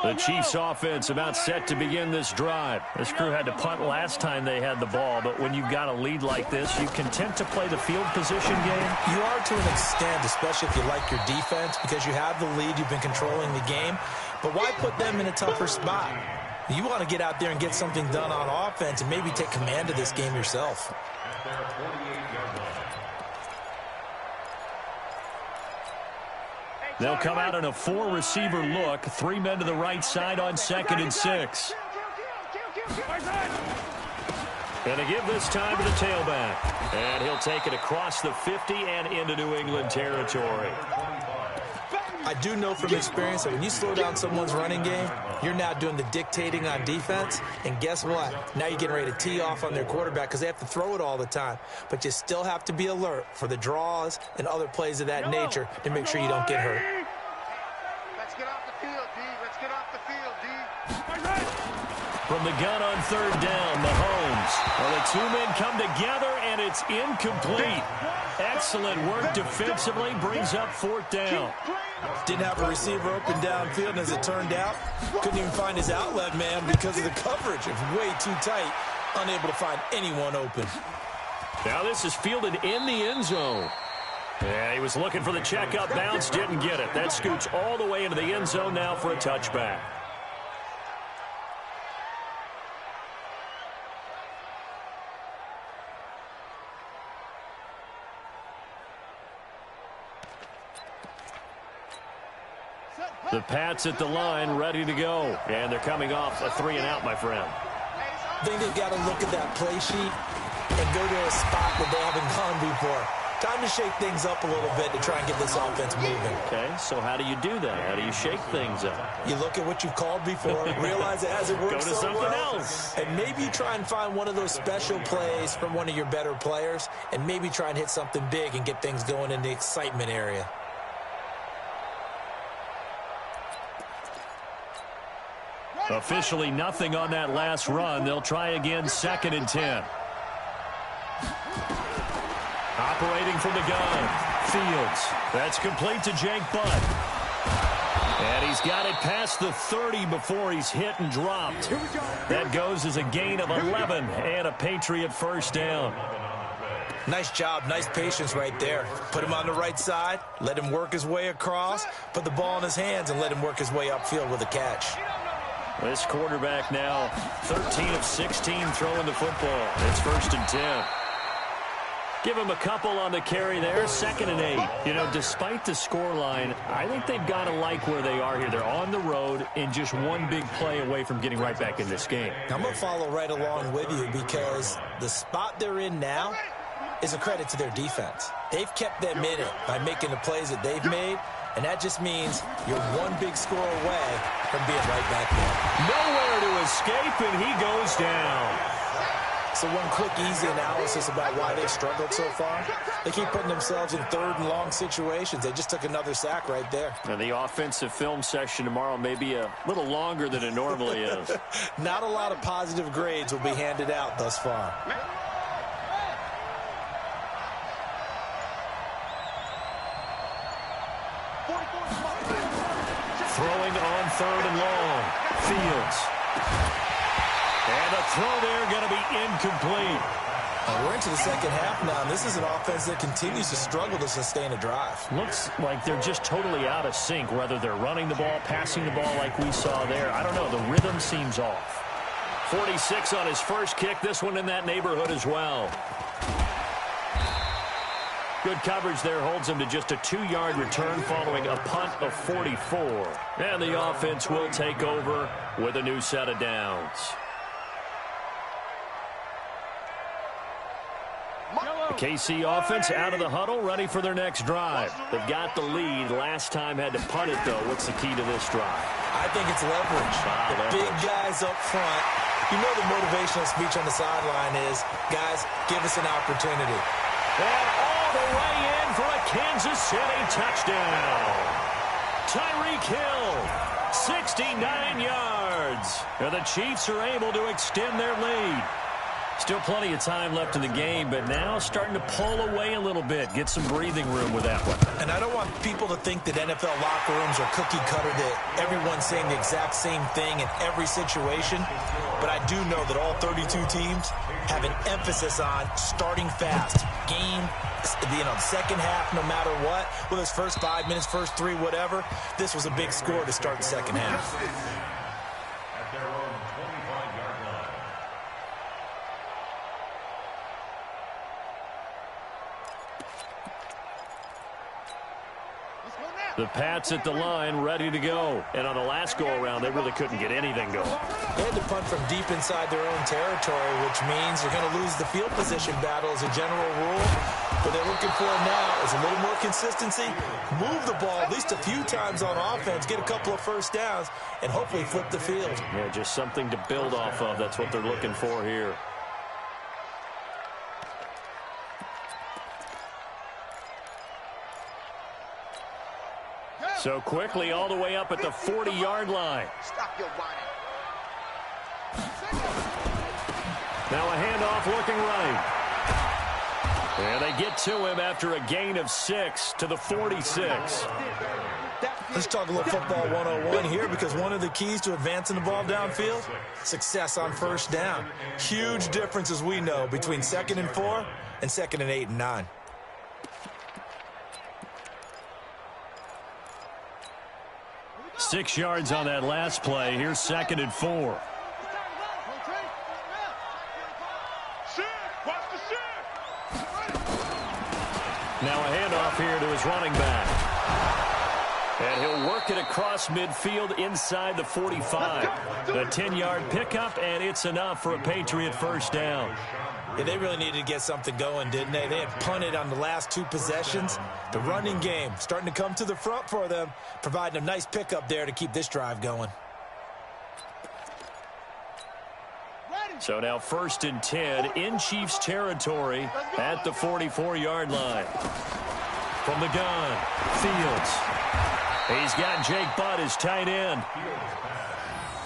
The Chiefs offense about set to begin this drive. This crew had to punt last time they had the ball, but when you've got a lead like this, you content to play the field position game? You are to an extent, especially if you like your defense, because you have the lead, you've been controlling the game. But why put them in a tougher spot? You want to get out there and get something done on offense and maybe take command of this game yourself. They'll come out in a 4-receiver look. 3 men to the right side on 2nd and 6. And to give this time to the tailback. And he'll take it across the 50 and into New England territory. I do know from experience that when you slow down someone's running game, you're now doing the dictating on defense. And guess what? Now you're getting ready to tee off on their quarterback because they have to throw it all the time. But you still have to be alert for the draws and other plays of that nature to make sure you don't get hurt. Let's get off the field, D. Let's get off the field, D. From the gun on 3rd down, Mahomes. Well, the 2 men come together, and it's incomplete. Excellent work defensively, brings up 4th down. Didn't have a receiver open downfield, and as it turned out, couldn't even find his outlet man because of the coverage. It was way too tight, unable to find anyone open. Now this is fielded in the end zone. Yeah, he was looking for the check-up bounce, didn't get it. That scoots all the way into the end zone now for a touchback. The Pats at the line, ready to go. And they're coming off a 3-and-out, my friend. I think they've got to look at that play sheet and go to a spot that they haven't gone before. Time to shake things up a little bit to try and get this offense moving. Okay, so how do you do that? How do you shake things up? You look at what you've called before, realize it hasn't worked so so something well, else. and maybe you try and find one of those special plays from one of your better players, and maybe try and hit something big and get things going in the excitement area. Officially nothing on that last run. They'll try again, 2nd and 10. Operating from the gun, Fields. That's complete to Jake Butt. And he's got it past the 30 before he's hit and dropped. That goes as a gain of 11 and a Patriot 1st down. Nice job, nice patience right there. Put him on the right side, let him work his way across, put the ball in his hands, and let him work his way upfield with a catch. This quarterback now 13 of 16 throwing the football. It's 1st and 10. Give him a couple on the carry there, 2nd and 8. You know, despite the scoreline, I think they've got to like where they are here. They're on the road and just one big play away from getting right back in this game. I'm going to follow right along with you because the spot they're in now is a credit to their defense. They've kept them in it by making the plays that they've made, and that just means you're one big score away from being right back there. Nowhere to escape, and he goes down. So one quick, easy analysis about why they've struggled so far. They keep putting themselves in 3rd and long situations. They just took another sack right there. And the offensive film session tomorrow may be a little longer than it normally is. Not a lot of positive grades will be handed out thus far. Throwing on 3rd and long. Fields. And the throw there going to be incomplete. We're into the 2nd half now, and this is an offense that continues to struggle to sustain a drive. Looks like they're just totally out of sync, whether they're running the ball, passing the ball like we saw there. I don't know. The rhythm seems off. 46 on his first kick. This one in that neighborhood as well. Good coverage there holds him to just a 2-yard return following a punt of 44. And the offense will take over with a new set of downs. The KC offense out of the huddle, ready for their next drive. They've got the lead. Last time had to punt it, though. What's the key to this drive? I think it's leverage. The big guys up front. You know the motivational speech on the sideline is, guys, give us an opportunity. And all the way in for a Kansas City touchdown. Tyreek Hill, 69 yards. And the Chiefs are able to extend their lead. Still plenty of time left in the game, but now starting to pull away a little bit. Get some breathing room with that one. And I don't want people to think that NFL locker rooms are cookie cutter, that everyone's saying the exact same thing in every situation. But I do know that all 32 teams have an emphasis on starting fast. Game, second half, no matter what. Whether it's first 5 minutes, first 3, whatever. This was a big score to start the second half. At their own 25-yard line. The Pats at the line, ready to go. And on the last go-around, they really couldn't get anything going. They had to punt from deep inside their own territory, which means you're going to lose the field position battle as a general rule. What they're looking for now is a little more consistency, move the ball at least a few times on offense, get a couple of first downs, and hopefully flip the field. Yeah, just something to build off of. That's what they're looking for here. So quickly all the way up at the 40-yard line. Stop your whining. Now a handoff looking right. And they get to him after a gain of 6 to the 46. Let's talk a little football 101 here, because one of the keys to advancing the ball downfield, success on first down. Huge difference, as we know, between 2nd and 4 and 2nd and 8 and 9. Six yards on that last play. Here's 2nd and 4. Now a handoff here to his running back. And he'll work it across midfield inside the 45. A 10-yard pickup, and it's enough for a Patriot first down. Yeah, they really needed to get something going, didn't they? They had punted on the last 2 possessions. The running game starting to come to the front for them, providing a nice pickup there to keep this drive going. So now 1st and 10 in Chiefs territory at the 44-yard line. From the gun, Fields. He's got Jake Butt as tight end.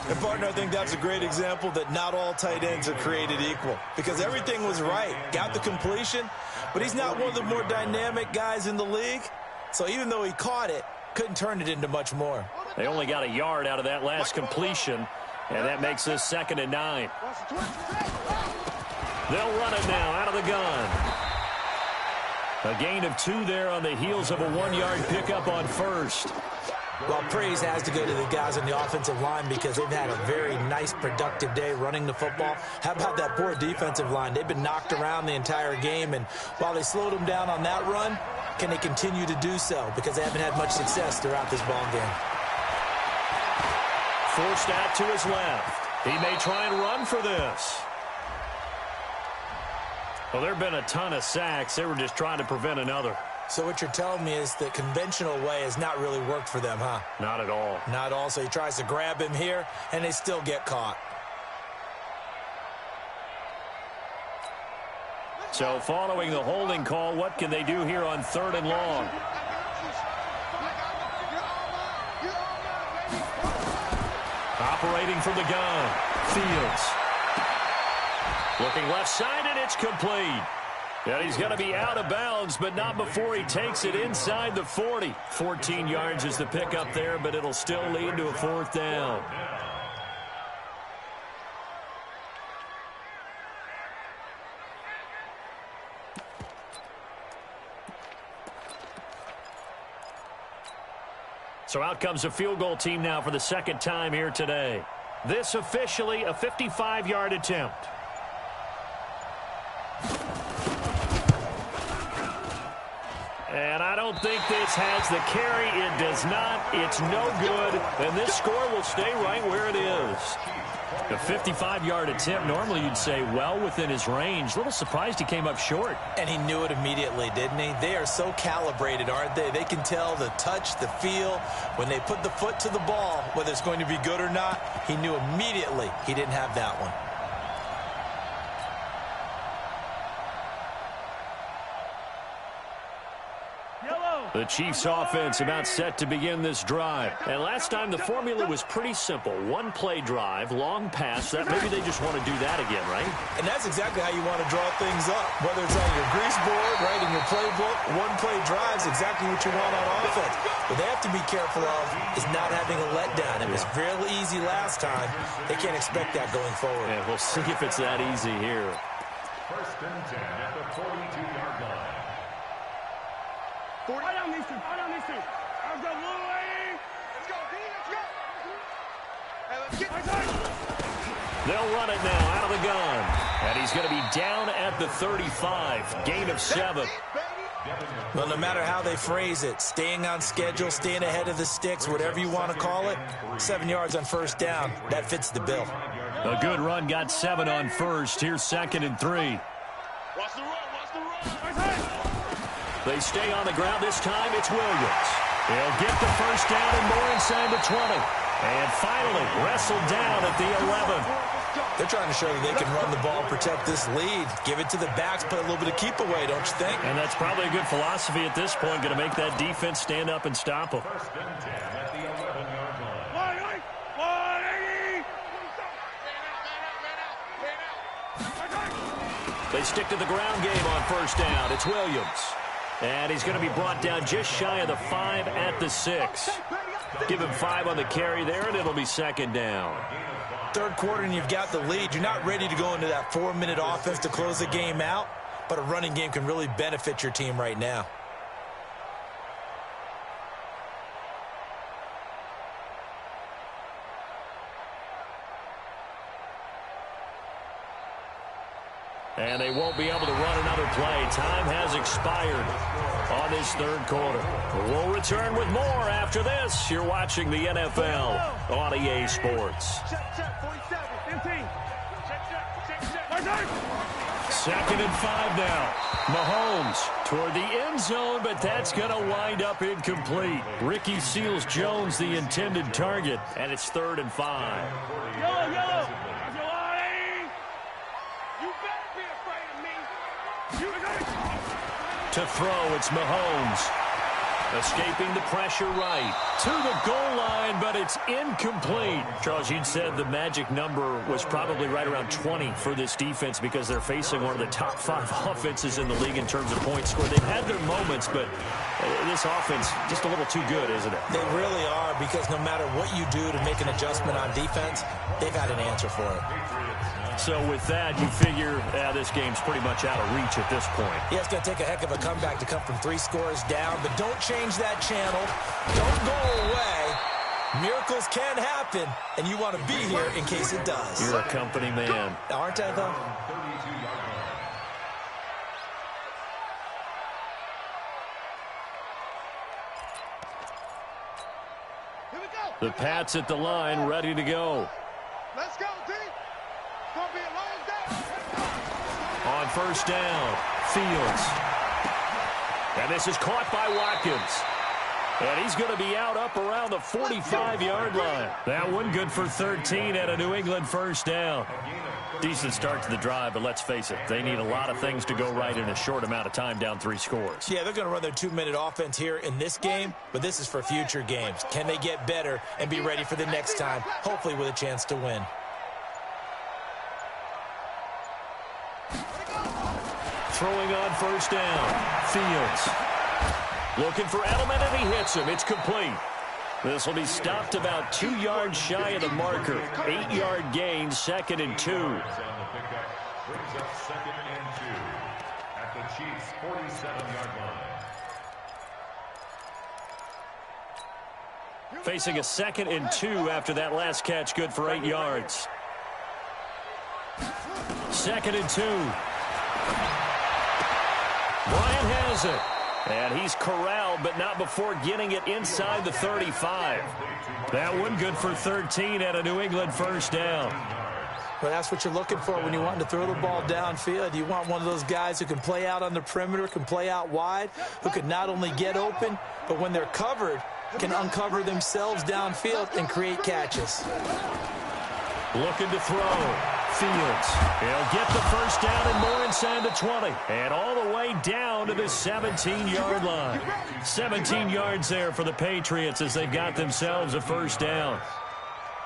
And, partner, I think that's a great example that not all tight ends are created equal, because everything was right. Got the completion, but he's not one of the more dynamic guys in the league. So even though he caught it, couldn't turn it into much more. They only got a yard out of that last completion, and that makes this 2nd and 9. They'll run it now out of the gun. A gain of 2 there on the heels of a 1-yard pickup on first. Well, praise has to go to the guys on the offensive line, because they've had a very nice, productive day running the football. How about that poor defensive line? They've been knocked around the entire game, and while they slowed them down on that run, can they continue to do so? Because they haven't had much success throughout this ball game. Forced out to his left. He may try and run for this. Well, there have been a ton of sacks. They were just trying to prevent another. So what you're telling me is the conventional way has not really worked for them, huh? Not at all. Not at all. So he tries to grab him here, and they still get caught. So following the holding call, what can they do here on 3rd and long? Operating from the gun, Fields. Looking left side, and it's complete. And he's going to be out of bounds, but not before he takes it inside the 40. 14 yards is the pickup there, but it'll still lead to a 4th down. So out comes a field goal team now for the 2nd time here today. This officially a 55-yard attempt. And I don't think this has the carry. It does not. It's no good. And this score will stay right where it is. A 55-yard attempt, normally you'd say well within his range. A little surprised he came up short. And he knew it immediately, didn't he? They are so calibrated, aren't they? They can tell the touch, the feel. When they put the foot to the ball, whether it's going to be good or not, he knew immediately he didn't have that one. Yellow. The Chiefs offense about set to begin this drive. And last time the formula was pretty simple. One play drive, long pass. That maybe they just want to do that again, right? And that's exactly how you want to draw things up. Whether it's on your grease board, right, in your playbook, one play drive is exactly what you want on offense. What they have to be careful of is not having a letdown. It was fairly easy last time. They can't expect that going forward. Yeah, we'll see if it's that easy here. First and 10 at the 42-yard line. I don't need to. Let's go, Louie. Let's go, D. Let's go. Hey, let's get They'll run it now out of the gun. And he's going to be down at the 35. Gain of 7. Well, no matter how they phrase it, staying on schedule, staying ahead of the sticks, whatever you want to call it, 7 yards on first down, that fits the bill. A good run got 7 on first. Here's 2nd and 3. Watch the run. They stay on the ground. This time it's Williams. He'll get the first down and more inside the 20. And finally wrestled down at the 11. They're trying to show that they can run the ball, protect this lead, give it to the backs, play a little bit of keep away, don't you think? And that's probably a good philosophy at this point, going to make that defense stand up and stop them. First and 10 at the 11-yard line. They stick to the ground game on first down. It's Williams. And he's going to be brought down just shy of the 5 at the 6. Give him 5 on the carry there, and it'll be 2nd down. Third quarter and you've got the lead. You're not ready to go into that 4-minute offense to close the game out, but a running game can really benefit your team right now. And they won't be able to run another play. Time has expired on this third quarter. We'll return with more after this. You're watching the NFL on EA Sports. Check, 47, 15. Check. 2nd and 5 now. Mahomes toward the end zone, but that's going to wind up incomplete. Ricky Seals-Jones, the intended target, and it's 3rd and 5. Yellow. You better be afraid of me. To throw, it's Mahomes. Escaping the pressure right to the goal line, but it's incomplete. Charles, you'd said the magic number was probably right around 20 for this defense because they're facing one of the top 5 offenses in the league in terms of points scored. They've had their moments, but this offense just a little too good, isn't it? They really are, because no matter what you do to make an adjustment on defense, they've got an answer for it. So with that, you figure this game's pretty much out of reach at this point. Yeah, it's going to take a heck of a comeback to come from 3 scores down, but don't change that channel. Don't go away. Miracles can happen, and you want to be here in case it does. You're a company man. Aren't I, though? Here we go. The Pats at the line, ready to go. Let's go, D. It's going to be a long day. On first down, Fields. And this is caught by Watkins. And he's going to be out up around the 45-yard line. That one good for 13 at a New England first down. Decent start to the drive, but let's face it, they need a lot of things to go right in a short amount of time, down 3 scores. Yeah, they're going to run their 2-minute offense here in this game, but this is for future games. Can they get better and be ready for the next time, hopefully with a chance to win? Throwing on first down, Fields. Looking for Edelman, and he hits him. It's complete. This will be stopped about 2 yards shy of the marker. 8-yard gain, 2nd and 2. Brings up 2nd and 2 at the Chiefs' 47-yard line. Facing a 2nd and 2 after that last catch, good for 8 yards. 2nd and 2. Bryant has it. And he's corralled, but not before getting it inside the 35. That one good for 13 at a New England first down. Well, that's what you're looking for when you want to throw the ball downfield. You want one of those guys who can play out on the perimeter, can play out wide, who can not only get open, but when they're covered, can uncover themselves downfield and create catches. Looking to throw. field. He'll get the first down and more inside the 20. And all the way down to the 17-yard line. 17 yards there for the Patriots as they got themselves a first down.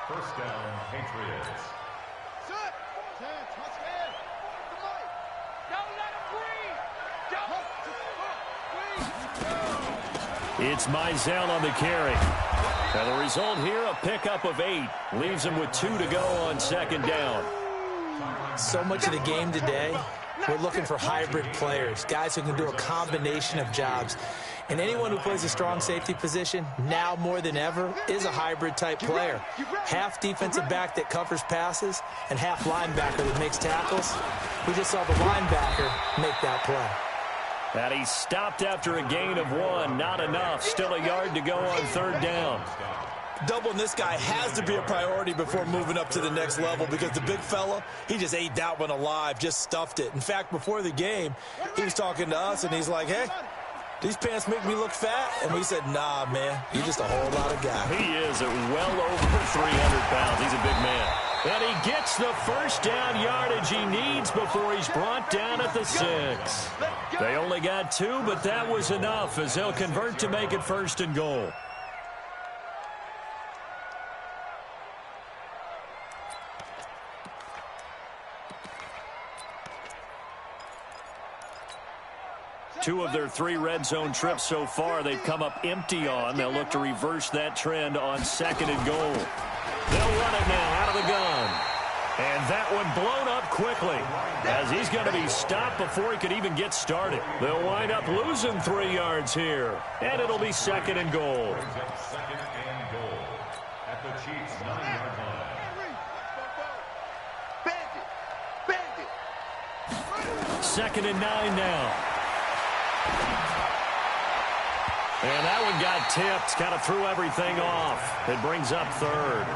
First down, Patriots. It's Mizell on the carry. And the result here, a pickup of 8. Leaves him with 2 to go on second down. So much of the game today, we're looking for hybrid players, guys who can do a combination of jobs. And anyone who plays a strong safety position, now more than ever, is a hybrid-type player. Half defensive back that covers passes and half linebacker that makes tackles. We just saw the linebacker make that play. And he stopped after a gain of 1. Not enough. Still a yard to go on third down. Doubling this guy has to be a priority before moving up to the next level because the big fella, he just ate that one alive, just stuffed it. In fact, before the game, he was talking to us, and he's like, hey, these pants make me look fat? And we said, nah, man, you're just a whole lot of guy. He is at well over 300 pounds. He's a big man. And he gets the first down yardage he needs before he's brought down at the 6. They only got 2, but that was enough as they'll convert to make it first and goal. Two of their 3 red zone trips so far, they've come up empty on. They'll look to reverse that trend on second and goal. They'll run it now out of the gun. And that one blown up quickly as he's going to be stopped before he could even get started. They'll wind up losing 3 yards here. And it'll be second and goal. Second and goal at the Chiefs' 9-yard line. Second and 9 now. And that one got tipped, kind of threw everything off. It brings up third.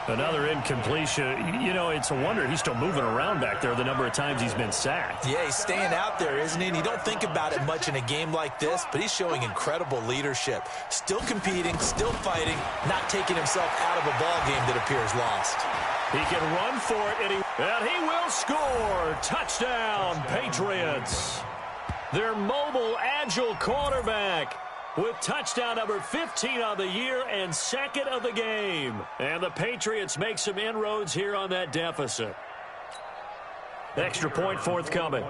Another incompletion. You know, it's a wonder he's still moving around back there the number of times he's been sacked. Yeah, he's staying out there, isn't he? And you don't think about it much in a game like this, but he's showing incredible leadership. Still competing, still fighting, not taking himself out of a ball game that appears lost. He can run for it, and he will score. Touchdown, Patriots. Their mobile, agile quarterback with touchdown number 15 on the year and second of the game. And the Patriots make some inroads here on that deficit. Extra point forthcoming.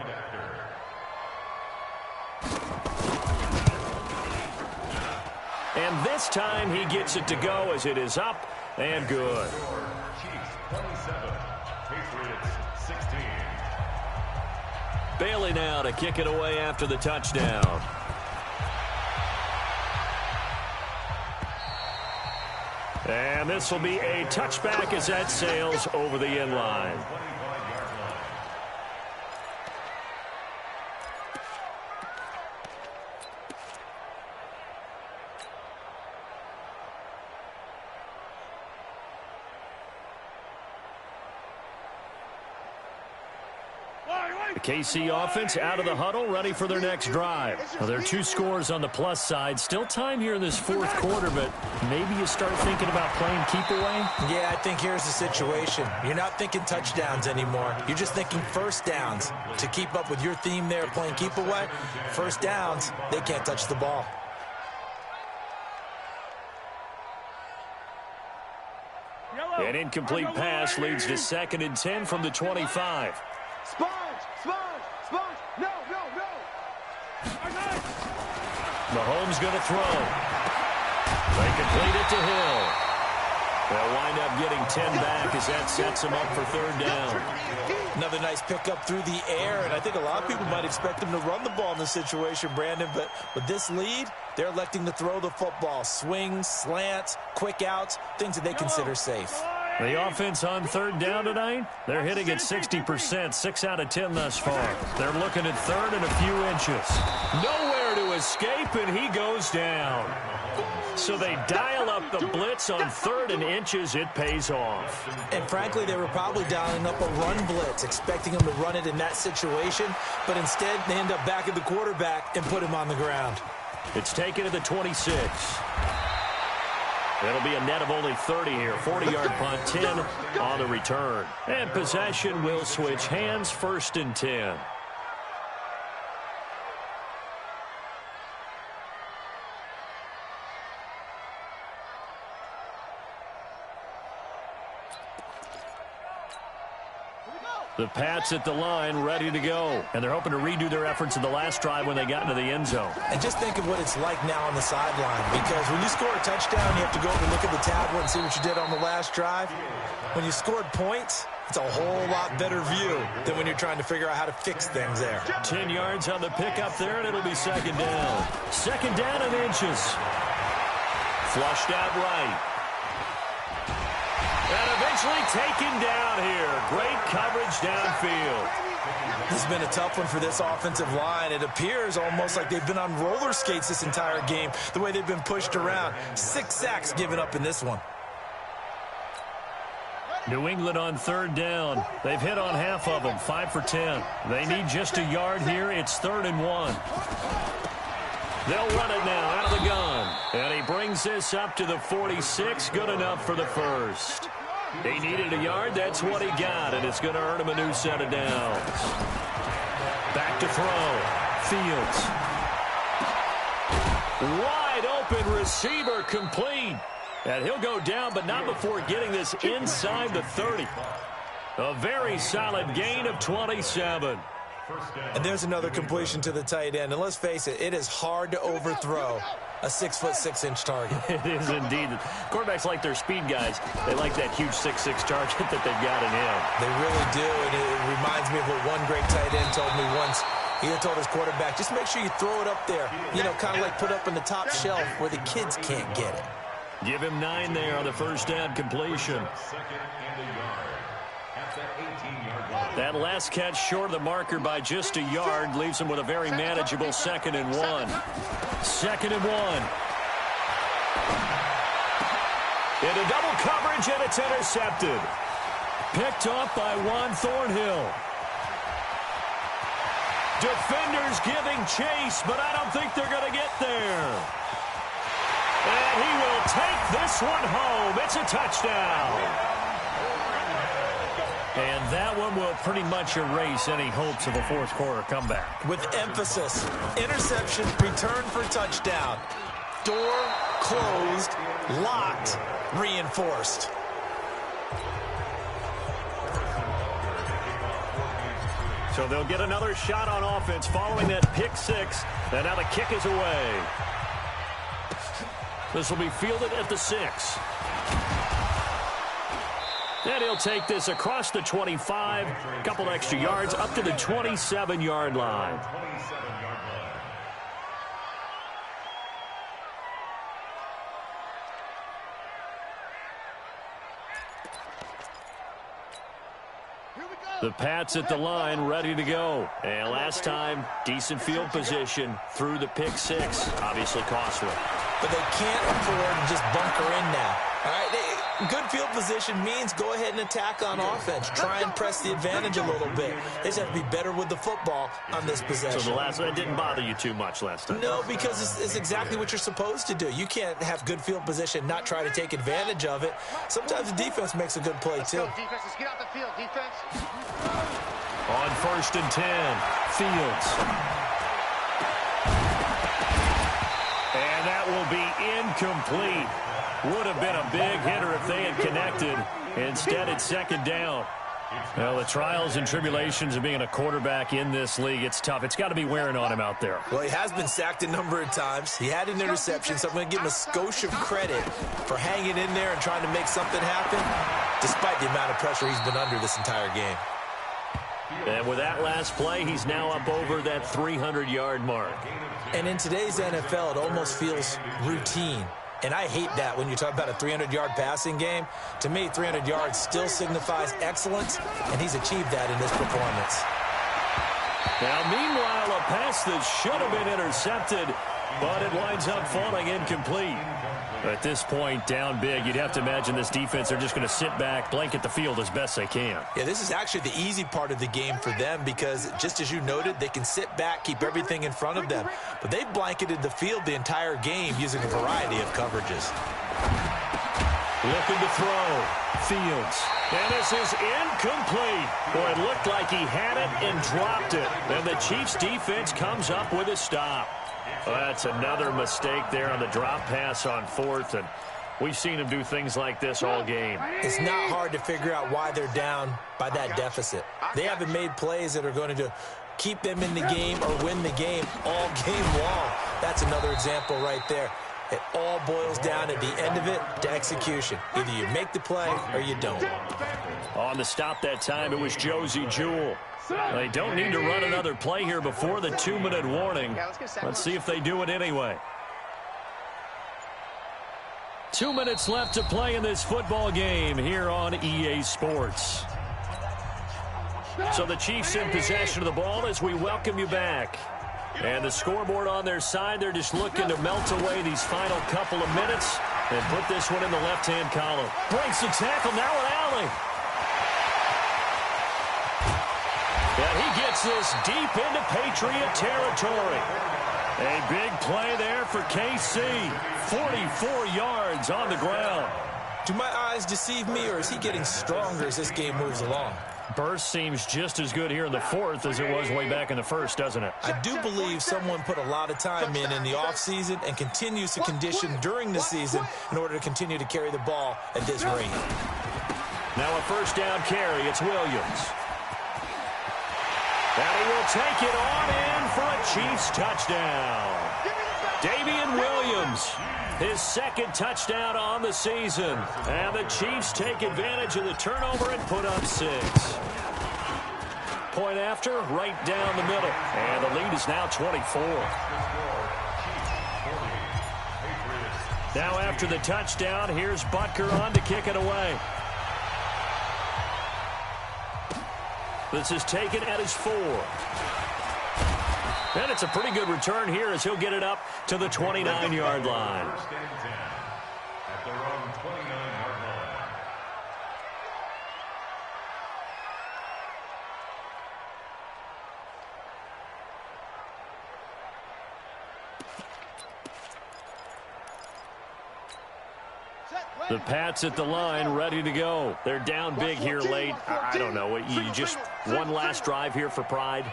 And this time he gets it to go as it is up and good. Chiefs 27, Patriots 16. Bailey now to kick it away after the touchdown. And this will be a touchback as that sails over the end line. The KC offense out of the huddle, ready for their next drive. Now, there are 2 scores on the plus side. Still time here in this fourth quarter, but maybe you start thinking about playing keep away? Yeah, I think here's the situation. You're not thinking touchdowns anymore. You're just thinking first downs. To keep up with your theme there, playing keep away, first downs, they can't touch the ball. An incomplete pass leads to 2nd and 10 from the 25. Sponge! No! Mahomes going to throw. They complete it to Hill. They'll wind up getting 10 back as that sets him up for third down. Another nice pickup through the air, and I think a lot of people might expect them to run the ball in this situation, Brandon, but with this lead, they're electing to throw the football. Swings, slants, quick outs, things that they consider safe. The offense on third down tonight, they're hitting at 60%, 6 out of 10 thus far. They're looking at third and a few inches. Nowhere to escape, and he goes down. So they dial up the blitz on 3rd and inches. It pays off. And frankly, they were probably dialing up a run blitz, expecting him to run it in that situation, but instead they end up back at the quarterback and put him on the ground. It's taken at the 26. It'll be a net of only 30 here. 40-yard punt, 10 on the return. And possession will switch hands, 1st and 10. The Pats at the line, ready to go. And they're hoping to redo their efforts in the last drive when they got into the end zone. And just think of what it's like now on the sideline, because when you score a touchdown, you have to go over and look at the tablet and see what you did on the last drive. When you scored points, it's a whole lot better view than when you're trying to figure out how to fix things there. 10 yards on the pickup there, and it'll be 2nd down. 2nd down and inches. Flushed out right. And eventually taken down here. Great coverage downfield. This has been a tough one for this offensive line. It appears almost like they've been on roller skates this entire game, the way they've been pushed around. 6 sacks given up in this one. New England on 3rd down. They've hit on half of them, 5 for 10. They need just a yard here. It's 3rd and 1. They'll run it now out of the gun. And he brings this up to the 46. Good enough for the first. He needed a yard. That's what he got. And it's going to earn him a new set of downs. Back to throw. Fields. Wide open receiver complete. And he'll go down, but not before getting this inside the 30. A very solid gain of 27. And there's another completion to the tight end. And let's face it, it is hard to overthrow a 6'6" target. It is indeed. Quarterbacks like their speed guys. They like that huge 6'6" target that they've got in him. They really do. And it reminds me of what one great tight end told me once. He had told his quarterback, just make sure you throw it up there. You know, kind of like put up in the top shelf where the kids can't get it. Give him 9 there on the 1st down completion. That last catch short of the marker by just a yard leaves him with a very manageable 2nd and 1. 2nd and 1. Into double coverage, and it's intercepted. Picked off by Juan Thornhill. Defenders giving chase, but I don't think they're going to get there. And he will take this one home. It's a touchdown. And that one will pretty much erase any hopes of a 4th quarter comeback. With emphasis, interception, return for touchdown. Door closed, locked, reinforced. So they'll get another shot on offense following that pick 6. And now the kick is away. This will be fielded at the 6. And he'll take this across the 25, a couple extra yards, up to the 27-yard line. The Pats at the line, ready to go. And last time, decent field position through the pick 6, obviously costly. But they can't afford to just bunker in now. All right, good field position means go ahead and attack on offense. Try and press the advantage a little bit. They just have to be better with the football on this possession. So the last one didn't bother you too much last time? No, because it's exactly what you're supposed to do. You can't have good field position, not try to take advantage of it. Sometimes the defense makes a good play, too. Defense, let's get out the field. Defense. On 1st and 10, Fields. And that will be incomplete. Would have been a big hitter if they had connected. Instead, it's 2nd down. Well, the trials and tribulations of being a quarterback in this league, it's tough. It's got to be wearing on him out there. Well, he has been sacked a number of times. He had an interception, so I'm going to give him a skosh of credit for hanging in there and trying to make something happen, despite the amount of pressure he's been under this entire game. And with that last play, he's now up over that 300-yard mark. And in today's NFL, it almost feels routine. And I hate that when you talk about a 300-yard passing game. To me, 300 yards still signifies excellence, and he's achieved that in this performance. Now, meanwhile, a pass that should have been intercepted, but it winds up falling incomplete. At this point, down big, you'd have to imagine this defense are just going to sit back, blanket the field as best they can. Yeah, this is actually the easy part of the game for them because, just as you noted, they can sit back, keep everything in front of them. But they've blanketed the field the entire game using a variety of coverages. Looking to throw. Fields. And this is incomplete. Boy, it looked like he had it and dropped it. And the Chiefs defense comes up with a stop. Well, that's another mistake there on the drop pass on fourth. And we've seen him do things like this all game. It's not hard to figure out why they're down by that deficit. They haven't made plays that are going to keep them in the game or win the game all game long. That's another example right there. It all boils down at the end of it to execution. Either you make the play or you don't. On the stop that time, it was Josie Jewell. They don't need to run another play here before the 2-minute warning. Let's see if they do it anyway. 2 minutes left to play in this football game here on EA Sports. So the Chiefs in possession of the ball as we welcome you back. And the scoreboard on their side, they're just looking to melt away these final couple of minutes and put this one in the left-hand column. Breaks the tackle, now an alley. And he gets this deep into Patriot territory. A big play there for KC. 44 yards on the ground. Do my eyes deceive me, or is he getting stronger as this game moves along? Burst seems just as good here in the fourth as it was way back in the first, doesn't it? I do believe someone put a lot of time in the offseason and continues to condition during the season in order to continue to carry the ball at this rate. Now a first down carry. It's Williams. And he will take it on in for a Chiefs touchdown. Damian Williams, his second touchdown on the season. And the Chiefs take advantage of the turnover and put up 6. Point after, right down the middle. And the lead is now 24. Now after the touchdown, here's Butker on to kick it away. This is taken at his 4. And it's a pretty good return here as he'll get it up to the 29-yard line. At their own 29-yard line. The Pats at the line, ready to go. They're down big here late. I don't know. You just one last drive here for pride?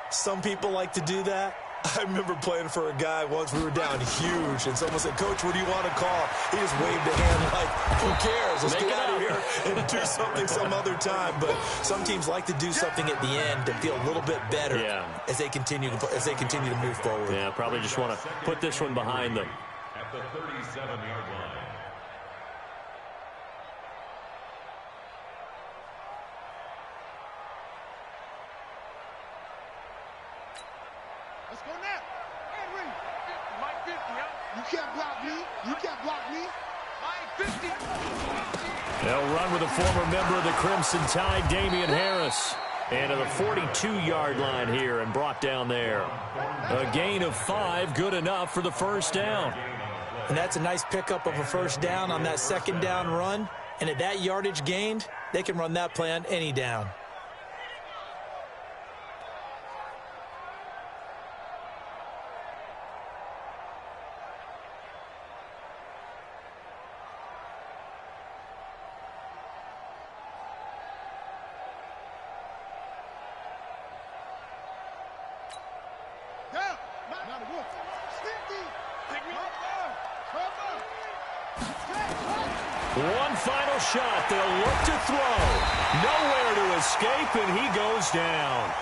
Some people like to do that. I remember playing for a guy once. We were down huge, and someone said, "Coach, what do you want to call?" He just waved a hand like, "Who cares? Let's get out of here and do something some other time." But some teams like to do something at the end to feel a little bit better as they continue to move forward. Yeah, probably just want to put this one behind them. At the 37-yard line. Let's go now. Henry. Mike 50, huh? You can't block me. You can't block me. Mike 50. They'll run with a former member of the Crimson Tide, Damian Harris. And to the 42-yard line here and brought down there. A gain of 5, good enough for the first down. And that's a nice pickup of a first down on that second down run. And at that yardage gained, they can run that play on any down. One final shot. They'll look to throw. Nowhere to escape, and he goes down.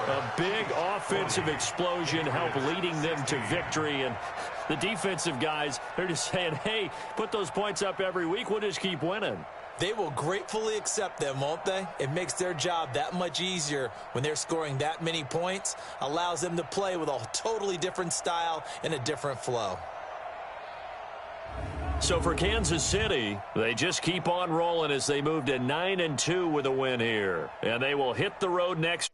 A big offensive explosion helped leading them to victory. And the defensive guys, they're just saying, hey, put those points up every week. We'll just keep winning. They will gratefully accept them, won't they? It makes their job that much easier when they're scoring that many points. Allows them to play with a totally different style and a different flow. So for Kansas City, they just keep on rolling as they move to 9-2 with a win here. And they will hit the road next.